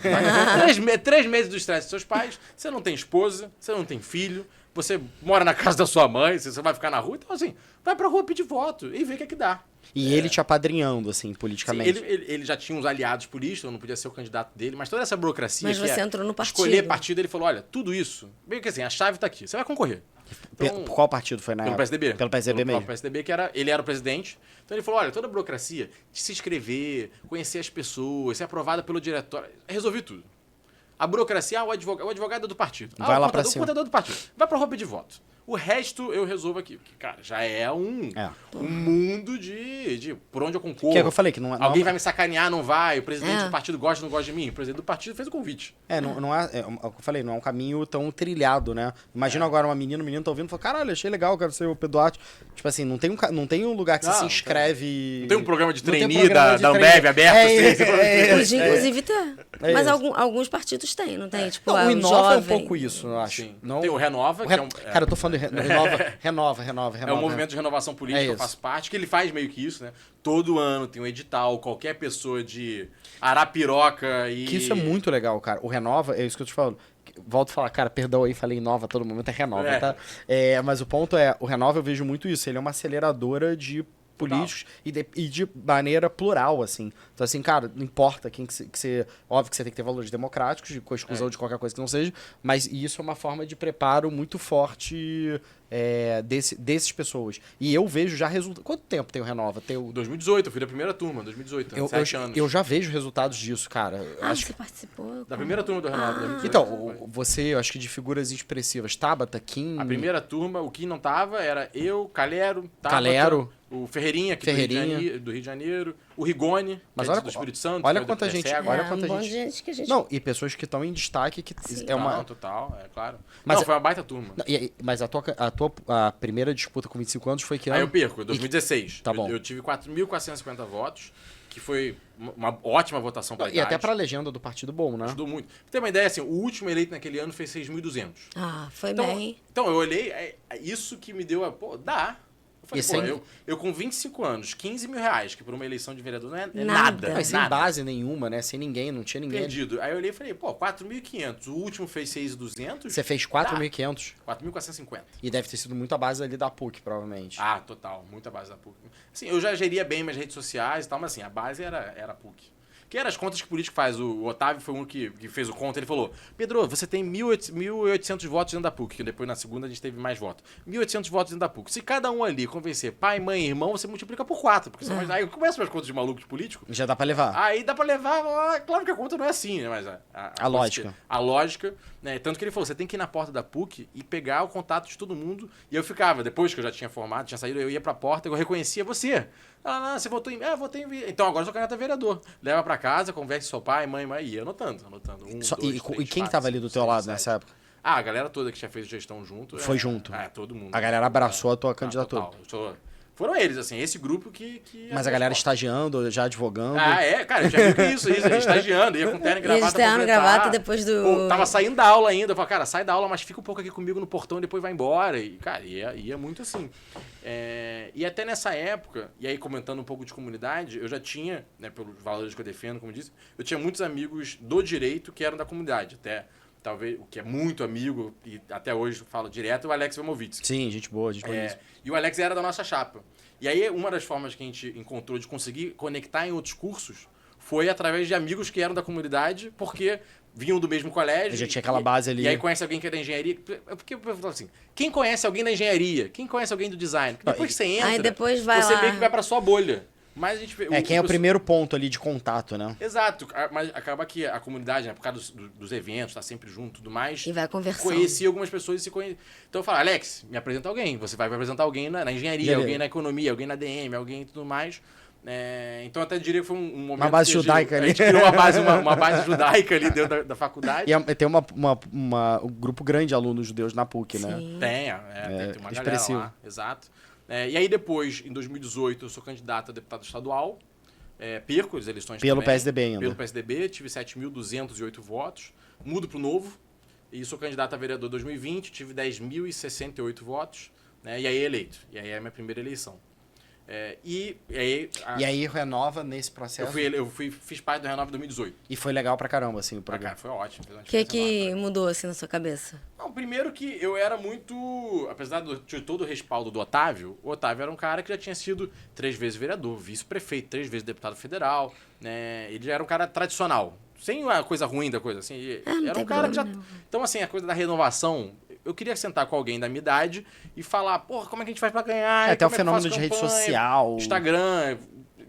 3 meses do estresse dos seus pais, você não tem esposa, você não tem filho, você mora na casa da sua mãe, você vai ficar na rua. Então, assim, vai pra rua pedir voto e vê o que é que dá. E ele te apadrinhando, assim, politicamente. Sim, ele já tinha uns aliados políticos, eu não podia ser o candidato dele, mas toda essa burocracia... Mas você entrou no partido. Escolher partido, ele falou, olha, tudo isso, meio que assim, a chave tá aqui, você vai concorrer. Então, por qual partido foi na época? Pelo PSDB. Pelo PSDB mesmo. Pelo PSDB, ele era o presidente. Então ele falou, olha, toda a burocracia de se inscrever, conhecer as pessoas, ser aprovada pelo diretório, resolvi tudo. A burocracia, o advogado é do partido. Vai lá pra o cima. contador do partido. Vai pra roupa de voto. O resto eu resolvo aqui. Porque, cara, já é um mundo de por onde eu concorro. Que é o que eu falei, que não é... Alguém vai me sacanear, não vai. O presidente É. do partido gosta ou não gosta de mim. O presidente do partido fez o convite. Não é o que eu falei, não é um caminho tão trilhado, né? Imagina agora o menino tá ouvindo e fala, caralho, achei legal, quero ser o Pedro Duarte. Tipo assim, não tem um lugar que você se inscreve... Não tem um programa de Não tem trainee programa de da trainee. Ambev aberto. Podia, inclusive, ter. É Mas isso. alguns partidos têm, não tem? Tipo, Não, o o Inova é um jovem. pouco isso, eu acho. Sim. Não... Tem o Renova, que é um... Cara, eu tô falando de Renova. É um movimento de renovação política, eu faço parte, que ele faz meio que isso, né? Todo ano tem um edital, qualquer pessoa de Arapiroca e... Que isso é muito legal, cara. O Renova, é isso que eu te falo. Volto a falar, cara, perdão aí, falei Inova a todo momento, é Renova, tá? Mas o ponto é, o Renova eu vejo muito isso, ele é uma aceleradora de políticos e de maneira plural, assim. Então, assim, cara, não importa quem que você... Óbvio que você tem que ter valores democráticos, com exclusão de qualquer coisa que não seja, mas isso é uma forma de preparo muito forte desses pessoas. E eu vejo já resultados... Quanto tempo tem o Renova? Tem o... 2018, eu fui da primeira turma, 2018, 7 anos. Eu já vejo resultados disso, cara. Você participou? Da primeira turma do Renova, 2018. Então, você, eu acho que de figuras expressivas, Tabata, Kim... A primeira turma, o que não tava era eu, Calero, Calero, o Ferreirinha, que do Rio de Janeiro, o Rigoni, mas que é olha, do Espírito Santo. olha que quanta é gente, cego. olha quanta um monte gente. de gente que a gente... Não, e pessoas que estão em destaque, que é uma... Não, total, é claro. Mas Não, foi uma baita turma. Não, mas a primeira disputa com 25 anos foi que ano? Aí eu perco, 2016. Tá bom. Eu tive 4.450 votos, que foi uma ótima votação para a E até pra legenda do partido bom, né? Ajudou muito. Pra ter uma ideia, assim, o último eleito naquele ano fez 6.200. Foi bem. Então, eu olhei, isso que me deu pô, dá. Eu falei, E eu com 25 anos, 15 mil reais, que por uma eleição de vereador não é Nada. nada. Mas sem nada. base nenhuma, né? Sem ninguém, não tinha ninguém. Perdido. Aí eu olhei e falei, pô, 4.500. O último fez 6.200. Você fez 4.500? 4.450. E deve ter sido muito a base ali da PUC, provavelmente. Ah, total. Muita base da PUC. Assim, eu já geria bem minhas redes sociais e tal, mas assim, a base era a PUC. Que eram as contas que o político faz. O Otávio foi um que fez o conta. Ele falou, Pedro, você tem 1.800 votos dentro da PUC. Que depois, na segunda, a gente teve mais votos. 1.800 votos dentro da PUC. Se cada um ali convencer pai, mãe e irmão, você multiplica por 4. Porque você aí começa as contas de maluco de político. Já dá pra levar. Aí dá pra levar... Claro que a conta não é assim, né? Mas A lógica. A lógica, né? Tanto que ele falou, você tem que ir na porta da PUC e pegar o contato de todo mundo. E eu ficava, depois que eu já tinha formado, tinha saído, eu ia pra porta, eu reconhecia você. Ah, você votou em mim? Votei em mim. Então agora eu sou candidato a vereador. Leva pra casa, converse com seu pai, mãe, e ia anotando. E quem tava ali do teu lado nessa época? A galera toda que já fez gestão junto. Foi junto. Todo mundo. A galera abraçou a tua candidatura. Total. Foram eles, assim, esse grupo que Mas a galera estagiando, já advogando. Cara, eu já vi que isso, estagiando, ia com terno e gravata. Terno e gravata depois do... Pô, tava saindo da aula ainda, eu falei, cara, sai da aula, mas fica um pouco aqui comigo no portão e depois vai embora. E, cara, ia muito assim. E até nessa época, e aí comentando um pouco de comunidade, eu já tinha, né, pelos valores que eu defendo, como eu disse, eu tinha muitos amigos do direito que eram da comunidade, até... Talvez, o que é muito amigo, e até hoje falo direto, é o Alex Vemovitsky. Sim, gente boa mesmo. E o Alex era da nossa chapa. E aí, uma das formas que a gente encontrou de conseguir conectar em outros cursos foi através de amigos que eram da comunidade, porque vinham do mesmo colégio. Já tinha aquela base ali. E aí conhece alguém que é da engenharia. Porque eu falo assim, quem conhece alguém da engenharia? Quem conhece alguém do design? Porque depois que você entra, aí depois vai você lá. meio que vai pra sua bolha. Mas a gente quem é o primeiro ponto ali de contato, né? Exato, mas acaba que a comunidade, né, por causa dos eventos, tá sempre junto e tudo mais. E vai conversando. Conheci algumas pessoas e se conhece. Então eu falo, Alex, me apresenta alguém. Você vai me apresentar alguém na engenharia, alguém na economia, alguém na DM, alguém e tudo mais. Então até diria que foi um momento. Uma base judaica ali. A gente criou uma base judaica ali dentro da faculdade. E tem um grupo grande de alunos judeus na PUC, né? Sim. Tem uma expressivo. galera lá. Exato. E aí depois, em 2018, eu sou candidato a deputado estadual. Perco as eleições pelo também. PSDB ainda. Pelo PSDB, tive 7.208 votos. Mudo pro Novo. E sou candidato a vereador em 2020, tive 10.068 votos. Né, e aí eleito. E aí é a minha primeira eleição. E aí renova nesse processo. Fiz parte do Renova em 2018. E foi legal pra caramba, assim, o programa. Cara, foi ótimo. O que mudou, assim, na sua cabeça? Não, primeiro que eu era muito... Apesar de todo o respaldo do Otávio, o Otávio era um cara que já tinha sido 3 vezes vereador, vice-prefeito, 3 vezes deputado federal, né? Ele já era um cara tradicional. Sem uma coisa ruim da coisa, assim. Era um cara que já... Então, assim, a coisa da renovação... Eu queria sentar com alguém da minha idade e falar, porra, como é que a gente faz pra ganhar? Até o fenômeno de rede social. Instagram,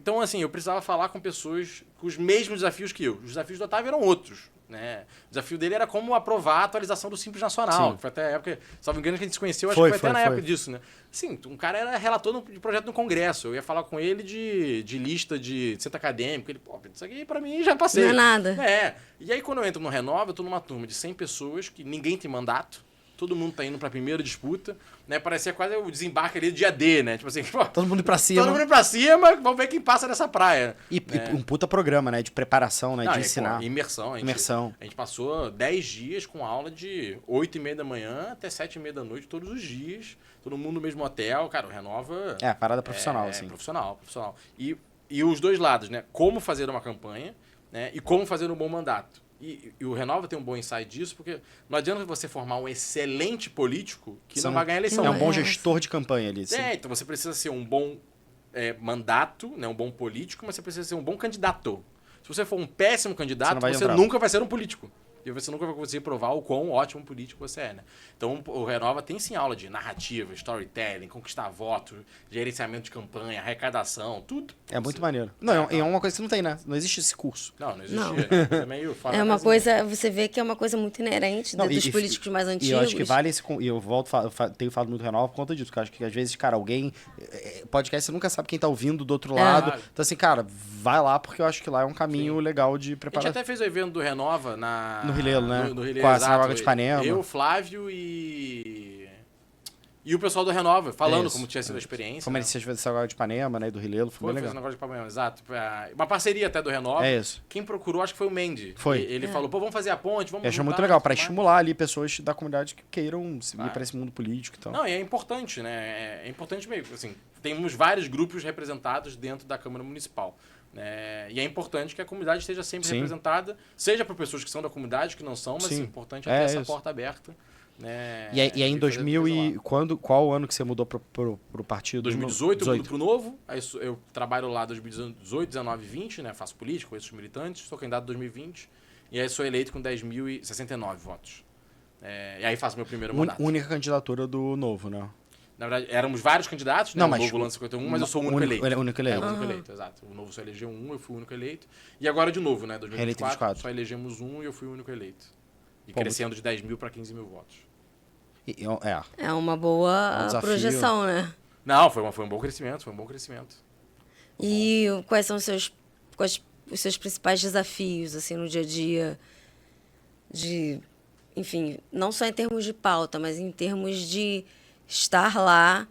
Então, assim, eu precisava falar com pessoas com os mesmos desafios que eu. Os desafios do Otávio eram outros, né? O desafio dele era como aprovar a atualização do Simples Nacional. Sim. Foi até a época, salvo engano, que a gente se conheceu, acho Foi, que foi até na foi. época disso, né? Assim, um cara era relator de projeto no Congresso. Eu ia falar com ele de lista de centro acadêmico. Ele, pô, isso aqui pra mim já passei. Não é nada. É. E aí, quando eu entro no Renova, eu tô numa turma de 100 pessoas, que ninguém tem mandato. Todo mundo tá indo pra primeira disputa, né? Parecia quase o desembarque ali do dia D, né? Tipo assim, pô, Todo mundo pra cima. todo mundo pra cima, vamos ver quem passa nessa praia. E um puta programa, né? De preparação, né? Não, de e, ensinar. pô, imersão. Imersão. A gente passou 10 dias com aula de 8h30 da manhã até 7h30 da noite, todos os dias. Todo mundo no mesmo hotel. Cara, o Renova... Parada profissional, assim. Profissional. E os dois lados, né? Como fazer uma campanha, né? E como fazer um bom mandato. E o Renova tem um bom insight disso, porque não adianta você formar um excelente político que não vai ganhar eleição. É um bom gestor de campanha ali. Assim. Então você precisa ser um bom mandato, né, um bom político, mas você precisa ser um bom candidato. Se você for um péssimo candidato, você nunca vai ser um político. E você nunca vai conseguir provar o quão ótimo político você é, né? Então, o Renova tem sim aula de narrativa, storytelling, conquistar votos, gerenciamento de campanha, arrecadação, tudo. É muito maneiro. Não, é uma coisa que não tem, né? Não existe esse curso. Não existia. Não. Né? É meio fora É uma da coisa, você vê que é uma coisa muito inerente dos políticos mais antigos. E eu acho que vale esse... E eu tenho falado muito do Renova por conta disso, porque eu acho que às vezes, cara, alguém... Podcast, você nunca sabe quem tá ouvindo do outro lado. Então, assim, cara, vai lá, porque eu acho que lá é um caminho legal de preparar. A gente até fez o evento do Renova no Rilelo, né? No Rilelo, com a exato. Água de Ipanema. Eu, Flávio e o pessoal do Renova, falando como tinha sido a experiência. Como ele se fez Água de Ipanema, né? Do Rilelo, foi bem legal. Fez um negócio de Ipanema, exato. Uma parceria até do Renova. É isso. Quem procurou, acho que foi o Mendy. Foi. Ele falou, pô, vamos fazer a ponte, vamos... Eu achei muito legal, pra estimular ali pessoas da comunidade que queiram ir pra esse mundo político e tal. Não, e é importante, né? É importante mesmo, assim, temos vários grupos representados dentro da Câmara Municipal. E é importante que a comunidade esteja sempre representada, seja por pessoas que são da comunidade, que não são, mas é importante ter essa porta aberta. Né? E aí em 2000 e... Qual ano que você mudou pro partido? 2018 eu mudo pro Novo, aí eu trabalho lá 2018, 19 e 20, né? Faço política, conheço os militantes, sou candidato em 2020, e aí sou eleito com 10.069 votos. E aí faço meu primeiro mandato. Única candidatura do Novo, né? Na verdade, éramos vários candidatos, né? Não, o mas Novo lança 51, mas eu sou o único eleito. Ele é o único eleito. É o único eleito, exato. O Novo só elegeu um, eu fui o único eleito. E agora de novo, né? 2024, só elegemos um e eu fui o único eleito. E crescendo de 10 mil para 15 mil votos. É uma boa projeção, né? Não, foi um bom crescimento, E quais são os seus principais desafios, assim, no dia a dia enfim, não só em termos de pauta, mas em termos de estar lá,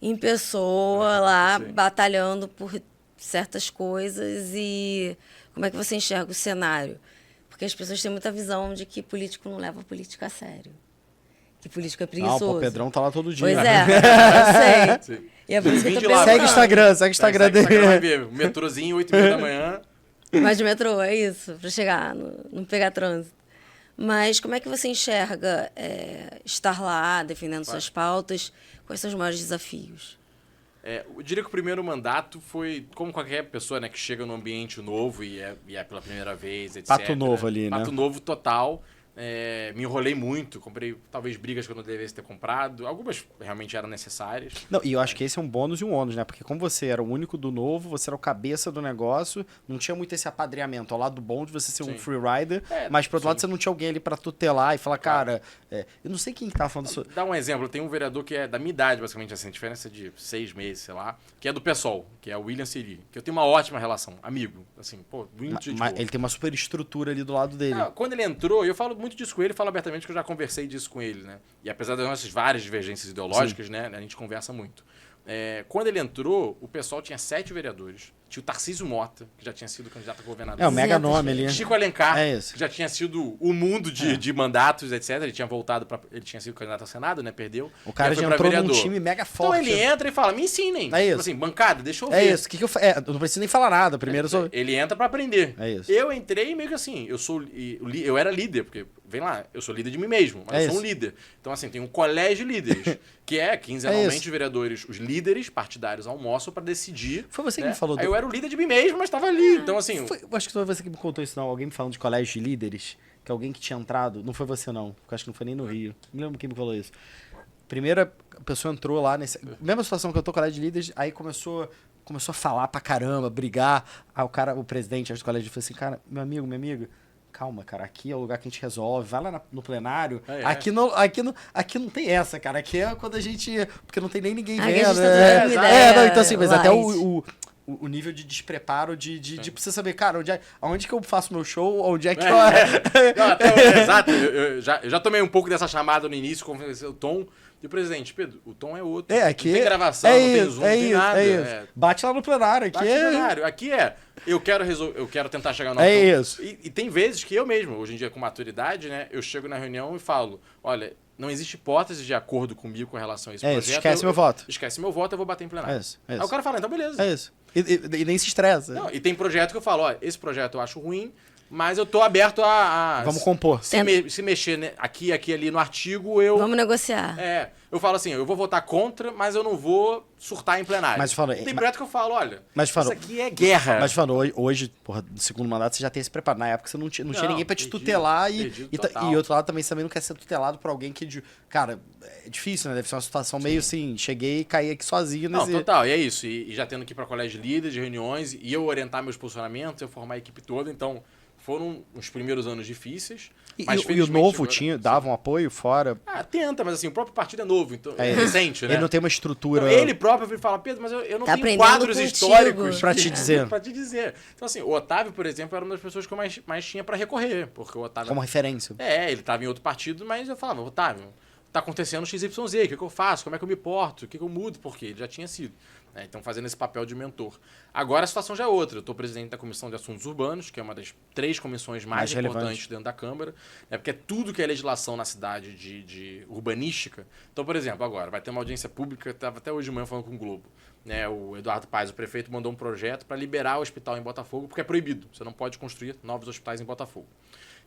em pessoa, lá, batalhando por certas coisas, e como é que você enxerga o cenário? Porque as pessoas têm muita visão de que político não leva política a sério. Que político é preguiçoso. Não, o Pedrão tá lá todo dia. Pois é, eu sei. Sim. E é por isso que eu tô Segue o Instagram dele. Vai ver, o metrozinho, 8h30 da manhã. Mas de metrô, é isso, para chegar, não pegar trânsito. Mas como é que você enxerga estar lá, defendendo suas pautas? Quais são os maiores desafios? Eu diria que o primeiro mandato foi, como qualquer pessoa, né, que chega num ambiente novo e é pela primeira vez, etc. Pato novo ali, né? Pato novo total. Me enrolei muito, comprei talvez brigas que eu não devesse ter comprado. Algumas realmente eram necessárias. Não, e eu acho que esse é um bônus e um ônus, né? Porque como você era o único do Novo, você era o cabeça do negócio, não tinha muito esse apadreamento. Ao lado bom de você ser um free rider, mas por outro lado você não tinha alguém ali pra tutelar e falar, cara... eu não sei quem que tava falando isso. Dá um exemplo, tem um vereador que é da minha idade, basicamente, assim, diferença de 6 meses, sei lá, que é do PSOL, que é o William Siri, que eu tenho uma ótima relação, amigo, assim, pô, muito gente boa. Ele tem uma super estrutura ali do lado dele. Quando ele entrou, eu falo muito disso com ele, falo abertamente que eu já conversei disso com ele, né? E apesar das nossas várias divergências ideológicas, né, a gente conversa muito. Quando ele entrou, o pessoal tinha 7 vereadores. Tinha o Tarcísio Mota, que já tinha sido candidato a governador. O mega nome ali. Chico Alencar, que já tinha sido o mundo de mandatos, etc. Ele tinha voltado ele tinha sido candidato ao Senado, né? Perdeu. O cara já entrou num time mega forte. Então ele entra e fala, me ensinem. É isso. Tipo assim, bancada, deixa eu ver. É isso. Eu não preciso nem falar nada. Primeiro Ele entra pra aprender. É isso. Eu entrei meio que assim, eu era líder, porque, vem lá, eu sou líder de mim mesmo, mas eu sou um líder. Então, assim, tem um colégio de líderes, que quinzenalmente os vereadores, os líderes partidários almoçam pra decidir. Foi você que me falou. Aí eu era o líder de mim mesmo, mas estava ali. Então, assim. Eu acho que foi você que me contou isso, não. Alguém me falando de colégio de líderes, que alguém que tinha entrado. Não foi você, não. Porque eu acho que não foi nem no Rio. Não lembro quem me falou isso. Primeira pessoa entrou lá nessa. Mesma situação que eu tô, colégio de líderes, aí começou começou a falar pra caramba, brigar. Aí o presidente do colégio falou assim, cara, meu amigo, minha amiga, calma, cara, aqui é o lugar que a gente resolve, vai lá no plenário. Aqui não tem essa, cara. Aqui é quando a gente... Porque não tem nem ninguém Aqui vendo. a gente tá trocando ideia, Não, então assim, mas até light. o nível de despreparo de você saber, cara, onde que eu faço meu show, onde é que Exato, eu já tomei um pouco dessa chamada no início, conversei o Tom, e o presidente, Pedro, o Tom é outro. Aqui não tem gravação, não tem zoom, não tem nada. Bate lá no plenário, aqui Bate no plenário. Aqui eu quero tentar chegar no isso. E tem vezes que eu mesmo, hoje em dia com maturidade, né, eu chego na reunião e falo, olha, não existe hipótese de acordo comigo com relação a esse projeto. Esquece meu voto. Esquece meu voto, eu vou bater em plenário. Isso. Aí o cara fala, então beleza. É isso. E nem se estressa. Não, e tem projeto que eu falo, ó, esse projeto eu acho ruim, mas eu tô aberto a Vamos compor. Se mexer, né, aqui ali no artigo, eu... Vamos negociar. Eu falo assim, eu vou votar contra, mas eu não vou surtar em plenário. Mas falo, tem projeto que eu falo, olha, mas isso aqui é guerra. Mas falando, hoje, porra, no segundo mandato, você já tem esse preparo. Na época você não tinha ninguém pra te tutelar e outro lado também, você também não quer ser tutelado por alguém que... Cara, é difícil, né? Deve ser uma situação meio assim, cheguei e caí aqui sozinho. Não, total, e é isso. E já tendo que ir pra colégio de líderes, de reuniões, e eu orientar meus posicionamentos, eu formar a equipe toda, então... Foram os primeiros anos difíceis. Mas e o novo dava um apoio fora? Tenta, mas assim, o próprio partido é novo, então é recente, né? Ele não tem uma estrutura... Então, ele próprio fala, Pedro, mas eu não tá tenho quadros contigo. históricos pra te dizer. pra te dizer. Então assim, o Otávio, por exemplo, era uma das pessoas que eu mais tinha pra recorrer, porque o Otávio... Como referência. Ele tava em outro partido, mas eu falava, Otávio, tá acontecendo XYZ, o que eu faço? Como é que eu me porto? O que eu mudo? Porque ele já tinha sido. Então, fazendo esse papel de mentor. Agora a situação já é outra. Eu estou presidente da Comissão de Assuntos Urbanos, que é uma das 3 comissões mais importantes dentro da Câmara, porque é tudo que é legislação na cidade de urbanística. Então, por exemplo, agora vai ter uma audiência pública, estava até hoje de manhã falando com o Globo. O Eduardo Paes, o prefeito, mandou um projeto para liberar o hospital em Botafogo, porque é proibido. Você não pode construir novos hospitais em Botafogo.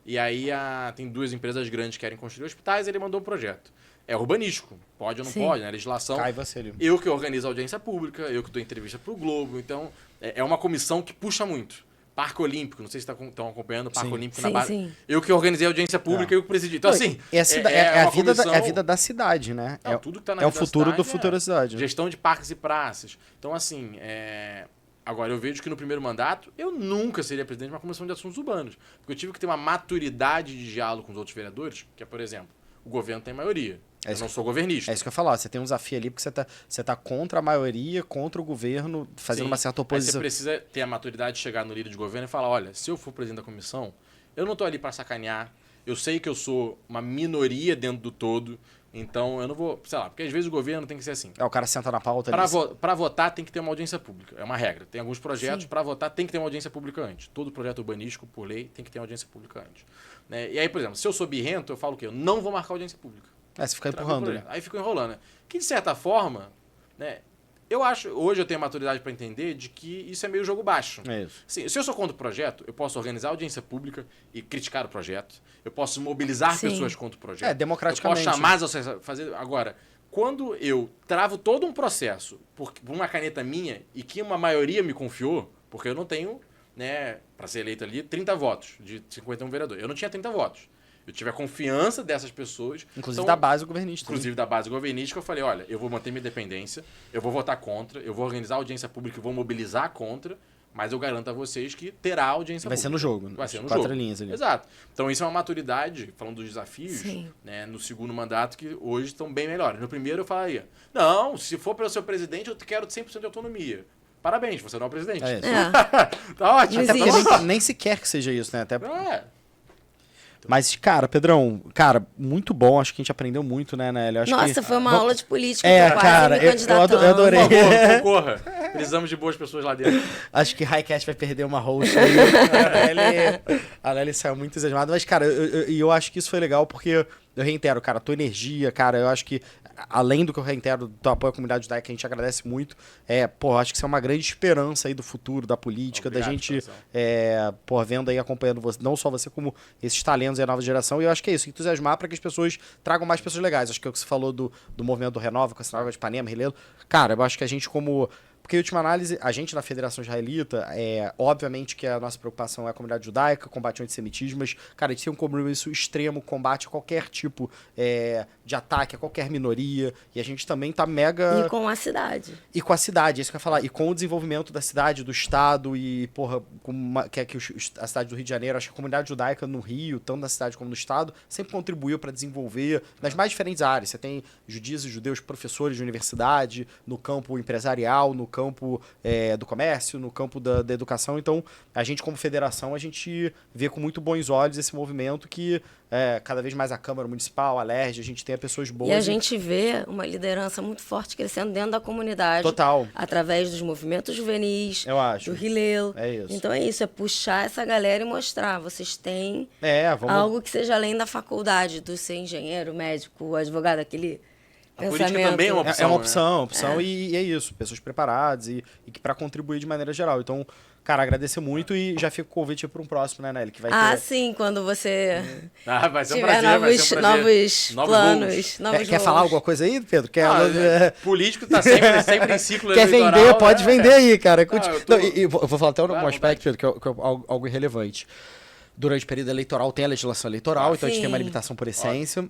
E aí tem 2 empresas grandes que querem construir hospitais, ele mandou um projeto. É urbanístico, pode ou não pode, né? Legislação. Eu que organizo a audiência pública, eu que dou entrevista pro Globo, então é uma comissão que puxa muito. Parque Olímpico, não sei se estão acompanhando o Parque Olímpico na base. Eu que organizei a audiência pública, eu que presidi. Então, assim. É a vida da cidade, né? Tudo que tá na vida o futuro da cidade, do futuro da cidade. Gestão de parques e praças. Então, assim, agora eu vejo que no primeiro mandato eu nunca seria presidente de uma comissão de assuntos urbanos. Porque eu tive que ter uma maturidade de diálogo com os outros vereadores, que é, por exemplo, o governo tem maioria. Eu não sou governista. É isso que eu ia falar. Você tem um desafio ali porque você tá contra a maioria, contra o governo, fazendo uma certa oposição. Aí você precisa ter a maturidade de chegar no líder de governo e falar, olha, se eu for presidente da comissão, eu não tô ali para sacanear, eu sei que eu sou uma minoria dentro do todo, então eu não vou, sei lá, porque às vezes o governo tem que ser assim. O cara senta na pauta Para votar tem que ter uma audiência pública, é uma regra. Tem alguns projetos, para votar tem que ter uma audiência pública antes. Todo projeto urbanístico, por lei, tem que ter uma audiência pública antes. E aí, por exemplo, se eu sou birrento, eu falo o quê? Eu não vou marcar audiência pública. Você fica empurrando. Aí fica enrolando, né? Que de certa forma, né? Eu acho, hoje eu tenho maturidade para entender de que isso é meio jogo baixo. É isso. Assim, se eu sou contra o projeto, eu posso organizar audiência pública e criticar o projeto. Eu posso mobilizar pessoas contra o projeto. Democraticamente. Eu posso chamar as associações a fazer. Agora, quando eu travo todo um processo por uma caneta minha e que uma maioria me confiou, porque eu não tenho, né, para ser eleito ali, 30 votos de 51 vereadores. Eu não tinha 30 votos. Eu tive a confiança dessas pessoas. Inclusive da base governista. Inclusive da base governista, que eu falei, olha, eu vou manter minha independência, eu vou votar contra, eu vou organizar audiência pública e vou mobilizar contra, mas eu garanto a vocês que terá audiência pública. Vai ser no jogo. Vai ser no 4 jogo. linhas ali. Exato. Então isso é uma maturidade, falando dos desafios, né, no segundo mandato, que hoje estão bem melhores. No primeiro eu falaria, não, se for para eu ser o presidente, eu quero 100% de autonomia. Parabéns, você não é o presidente. Tá ótimo. Até porque nem se quer que seja isso, né? Até... Mas, cara, Pedrão, muito bom. Acho que a gente aprendeu muito, né, Nélia? Nossa, foi uma aula de política. Cara, eu adorei. Por favor, concorra. Precisamos de boas pessoas lá dentro. Acho que Highcast vai perder uma host aí. A Nélia saiu muito entusiasmada. Mas, cara, eu acho que isso foi legal porque... Eu reitero, cara, a tua energia, cara, eu acho que, além do que eu reitero do teu apoio à comunidade judaica, que a gente agradece muito, acho que isso é uma grande esperança aí do futuro, da política, da gente, vendo aí, acompanhando você, não só você, como esses talentos e a nova geração, e eu acho que é isso, entusiasmar para que as pessoas tragam mais pessoas legais. Acho que é o que você falou do movimento do Renova, com a Sinal de Ipanema, Rilelo, cara, eu acho que a gente como... porque, em última análise, a gente na Federação Israelita, obviamente que a nossa preocupação é a comunidade judaica, combate ao antissemitismo, mas, cara, a gente tem um compromisso extremo, combate a qualquer tipo de ataque, a qualquer minoria, e a gente também tá mega... E com a cidade. E com a cidade, é isso que eu ia falar, e com o desenvolvimento da cidade, do estado, e, porra, a cidade do Rio de Janeiro, acho que a comunidade judaica no Rio, tanto na cidade como no estado, sempre contribuiu para desenvolver nas mais diferentes áreas. Você tem judias e judeus professores de universidade, no campo empresarial, no campo do comércio, no campo da educação. Então, a gente como federação, a gente vê com muito bons olhos esse movimento que cada vez mais a Câmara Municipal, a LERJ, a gente tem pessoas boas. E a gente vê uma liderança muito forte crescendo dentro da comunidade. Total. Através dos movimentos juvenis, eu acho. do Hillel. É isso. Então é isso, é puxar essa galera e mostrar. Vocês têm vamos... algo que seja além da faculdade, do ser engenheiro, médico, advogado, aquele a política também é uma opção. É uma opção, e é isso. Pessoas preparadas e que para contribuir de maneira geral. Então, cara, agradecer muito e já fica o convite para um próximo, né, Nelly? Que vai ter... sim, quando você vai ser um tiver prazer, novos planos, novos Quer falar alguma coisa aí, Pedro? Político tá sempre em ciclo Quer eleitoral. Vender, pode vender aí, cara. Eu vou falar até um aspecto, Pedro, que é algo irrelevante. Durante o período eleitoral tem a legislação eleitoral, então a gente tem uma limitação por essência.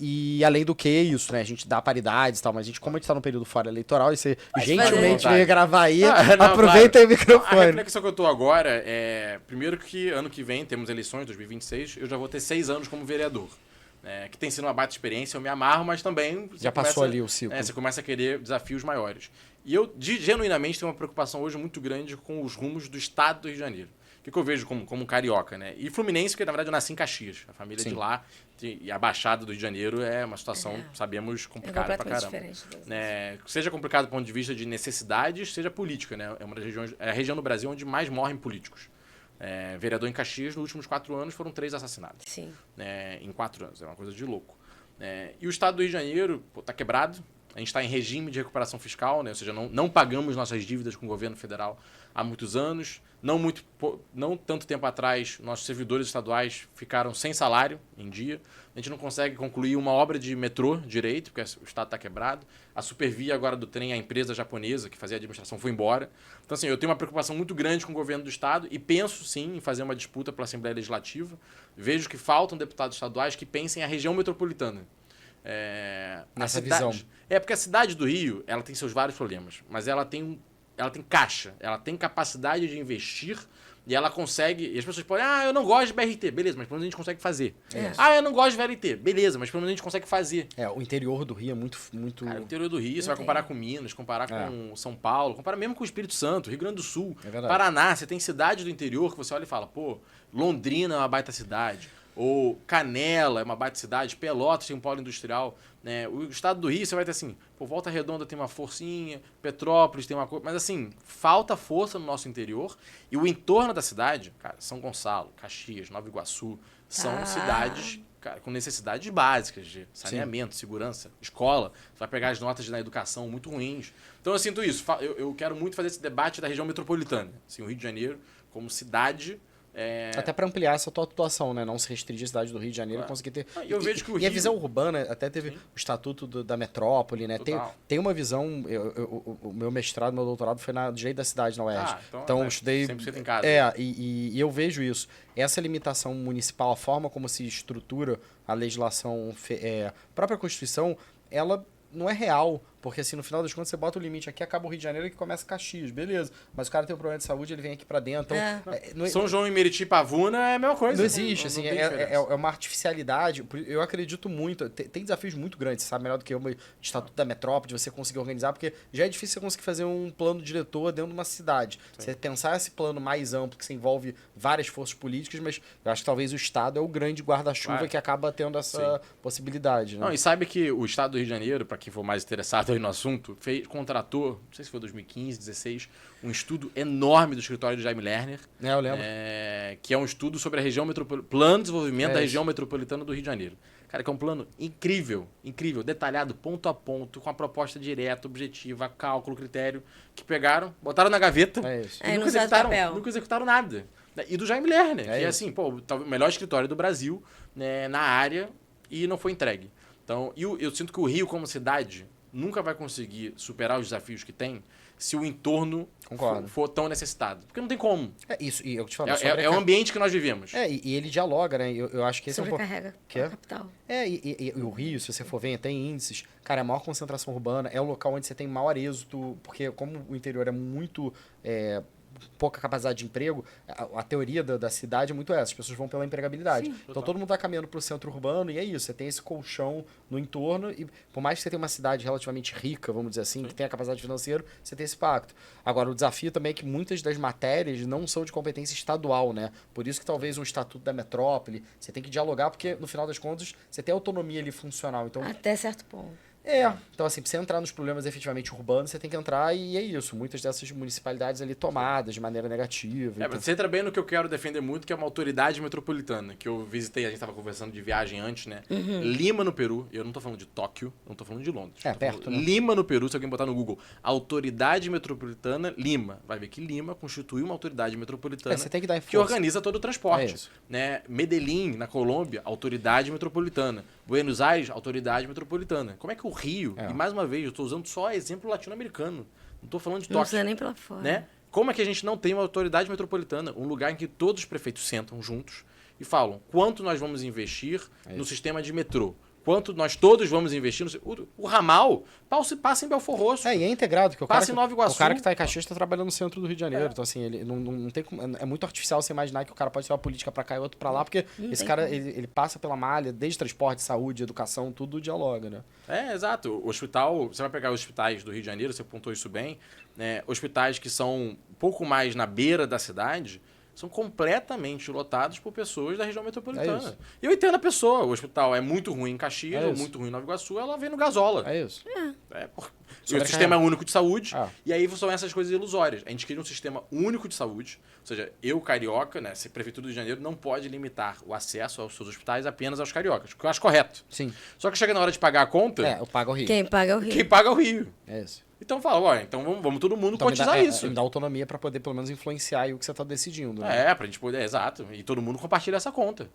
E além do que isso, né? A gente dá paridades e tal, mas como a gente tá no período fora eleitoral, e você gentilmente veio gravar aí, aproveita aí o microfone. A reflexão que eu tô agora primeiro que ano que vem temos eleições, 2026, eu já vou ter 6 anos como vereador. Que tem sido uma baita experiência, eu me amarro, mas também... Já passou ali o ciclo. Você começa a querer desafios maiores. E eu, genuinamente, tenho uma preocupação hoje muito grande com os rumos do estado do Rio de Janeiro. O que eu vejo como carioca, né? E Fluminense, porque na verdade eu nasci em Caxias. A família de lá e a Baixada do Rio de Janeiro é uma situação, sabemos, complicada pra caramba. Seja complicado do ponto de vista de necessidades, seja política, né? É uma das regiões, a região do Brasil onde mais morrem políticos. Vereador em Caxias, nos últimos 4 anos, foram 3 assassinados. Sim. Em 4 anos. É uma coisa de louco. E o estado do Rio de Janeiro está quebrado. A gente está em regime de recuperação fiscal, né? Ou seja, não pagamos nossas dívidas com o governo federal há muitos anos. Não tanto tempo atrás, nossos servidores estaduais ficaram sem salário em dia. A gente não consegue concluir uma obra de metrô direito, porque o estado está quebrado. A Supervia agora do trem, a empresa japonesa que fazia a administração, foi embora. Então, assim, eu tenho uma preocupação muito grande com o governo do estado e penso, sim, em fazer uma disputa pela Assembleia Legislativa. Vejo que faltam deputados estaduais que pensem a região metropolitana. Nessa visão. Porque a cidade do Rio, ela tem seus vários problemas, mas ela tem caixa, ela tem capacidade de investir e ela consegue... E as pessoas podem, eu não gosto de BRT, beleza, mas pelo menos a gente consegue fazer. Eu não gosto de VLT, beleza, mas pelo menos a gente consegue fazer. O interior do Rio é muito... Cara, o interior do Rio, você vai comparar com Minas, comparar com São Paulo, comparar mesmo com o Espírito Santo, Rio Grande do Sul, Paraná, você tem cidade do interior que você olha e fala, Londrina é uma baita cidade. Ou Canela é uma baita cidade, Pelotas tem um polo industrial, né? O estado do Rio você vai ter assim, Volta Redonda tem uma forcinha, Petrópolis tem uma coisa, mas assim, falta força no nosso interior e o entorno da cidade, cara, São Gonçalo, Caxias, Nova Iguaçu, são cidades, cara, com necessidades básicas de saneamento, segurança, escola, você vai pegar as notas na educação muito ruins. Então eu sinto isso, eu quero muito fazer esse debate da região metropolitana, assim, o Rio de Janeiro como cidade. Até para ampliar essa tua atuação, né? Não se restringir à cidade do Rio de Janeiro e conseguir ter... Eu vejo que o Rio... E a visão urbana, até teve o Estatuto da Metrópole, né? Tem uma visão... O meu mestrado, meu doutorado foi na direito da cidade, na UERJ. Então eu estudei... 100% em casa. E eu vejo isso. Essa limitação municipal, a forma como se estrutura a legislação, a própria Constituição, ela não é real. Porque assim, no final das contas, você bota o limite aqui, acaba o Rio de Janeiro e começa Caxias, beleza. Mas o cara tem um problema de saúde, ele vem aqui pra dentro. Então, São João e Meriti Pavuna é a mesma coisa. Não existe, assim, é uma artificialidade. Eu acredito muito, tem desafios muito grandes, você sabe melhor do que eu, o Estatuto da Metrópole, de você conseguir organizar, porque já é difícil você conseguir fazer um plano diretor dentro de uma cidade. Você pensar esse plano mais amplo, que você envolve várias forças políticas, mas eu acho que talvez o Estado é o grande guarda-chuva que acaba tendo essa possibilidade. Né? Não, e sabe que o Estado do Rio de Janeiro, para quem for mais interessado aí no assunto, contratou, não sei se foi 2015, 2016, um estudo enorme do escritório do Jaime Lerner. Eu lembro. Que é um estudo sobre a região metropolitana, plano de desenvolvimento da região metropolitana do Rio de Janeiro. Cara, que é um plano incrível, detalhado, ponto a ponto, com a proposta direta, objetiva, cálculo, critério, que pegaram, botaram na gaveta e nunca executaram nada. E do Jaime Lerner, que é assim, o melhor escritório do Brasil, né, na área, e não foi entregue. Então, eu sinto que o Rio como cidade, nunca vai conseguir superar os desafios que tem se o entorno Concordo. for tão necessitado. Porque não tem como. Isso, e eu te falo, É o ambiente que nós vivemos. E ele dialoga, né? Eu acho que esse é um pouco... Sobrecarrega Que é? a capital. E o Rio, se você for ver, tem índices. Cara, é a maior concentração urbana, é o local onde você tem maior êxito, porque como o interior é muito... pouca capacidade de emprego, a teoria da cidade é muito essa, as pessoas vão pela empregabilidade. Sim. Então todo mundo tá caminhando pro centro urbano e é isso, você tem esse colchão no entorno e por mais que você tenha uma cidade relativamente rica, vamos dizer assim, que tenha capacidade financeira, você tem esse pacto. Agora, o desafio também é que muitas das matérias não são de competência estadual, né? Por isso que talvez um estatuto da metrópole, você tem que dialogar, porque no final das contas, você tem autonomia ali funcional. Então, Até certo ponto. então assim, pra você entrar nos problemas efetivamente urbanos, você tem que entrar e é isso. Muitas dessas municipalidades ali tomadas de maneira negativa. Então... Você entra bem no que eu quero defender muito, que é uma autoridade metropolitana, que eu visitei, a gente estava conversando de viagem antes, né? Lima, no Peru, eu não tô falando de Tóquio, não tô falando de Londres. Tô perto, falando né? Lima, no Peru, se alguém botar no Google, autoridade metropolitana Lima, vai ver que Lima constitui uma autoridade metropolitana você tem que dar que força. organiza todo o transporte. É isso. Né? Medellín, na Colômbia, autoridade metropolitana. Buenos Aires, autoridade metropolitana. Como é que o Rio, e mais uma vez, eu estou usando só exemplo latino-americano, não estou falando de Não Tóquio, precisa nem pela fora. né? Como é que a gente não tem uma autoridade metropolitana? Um lugar em que todos os prefeitos sentam juntos e falam quanto nós vamos investir no sistema de metrô. Quanto nós todos vamos investir no... O ramal passa em Belfor Roxo. E é integrado, que Passa em Nova Iguaçu. o cara que tá em Caxias tá trabalhando no centro do Rio de Janeiro. Então, assim, ele não tem como, é muito artificial você imaginar que o cara pode ter uma política pra cá e outro pra lá, porque esse cara, ele passa pela malha, desde transporte, saúde, educação, tudo dialoga, né? Exato. O hospital, você vai pegar os hospitais do Rio de Janeiro, você apontou isso bem, né? Hospitais que são um pouco mais na beira da cidade, são completamente lotados por pessoas da região metropolitana. E eu entendo a pessoa. O hospital é muito ruim em Caxias, ou muito ruim em Nova Iguaçu, ela vem no Gasola. É isso. O sistema é único de saúde, e aí são essas coisas ilusórias. A gente queria um sistema único de saúde, ou seja, eu, carioca, né, se a Prefeitura do Rio de Janeiro não pode limitar o acesso aos seus hospitais apenas aos cariocas, o que eu acho correto. Sim. Só que chega na hora de pagar a conta, Eu pago o Rio. Quem paga é o Rio. quem paga é o Rio. É isso. Então fala, olha, então vamos todo mundo Então cotizar isso. Me dá autonomia pra poder, pelo menos, influenciar aí o que você tá decidindo, né? Pra gente poder, exato. E todo mundo compartilha essa conta.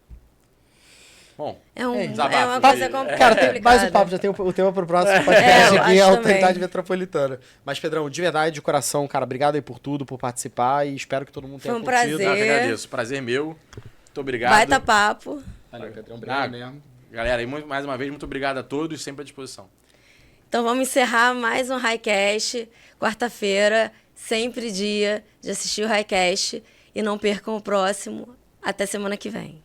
Bom, É uma desabafo. coisa complicada. Cara, tem mais um papo, já tem o tema pro próximo podcast eu aqui, é a acho autoridade também. metropolitana. Mas, Pedrão, de verdade, de coração, cara, obrigado aí por tudo, por participar e espero que todo mundo tenha Foi um curtido. prazer. eu que agradeço. Prazer meu. Muito obrigado. Baita papo. Valeu, Pedrão, obrigado mesmo. Galera, e mais uma vez, muito obrigado a todos, sempre à disposição. Então vamos encerrar mais um Highcast. Quarta-feira, sempre dia de assistir o Highcast. E não percam o próximo. Até semana que vem.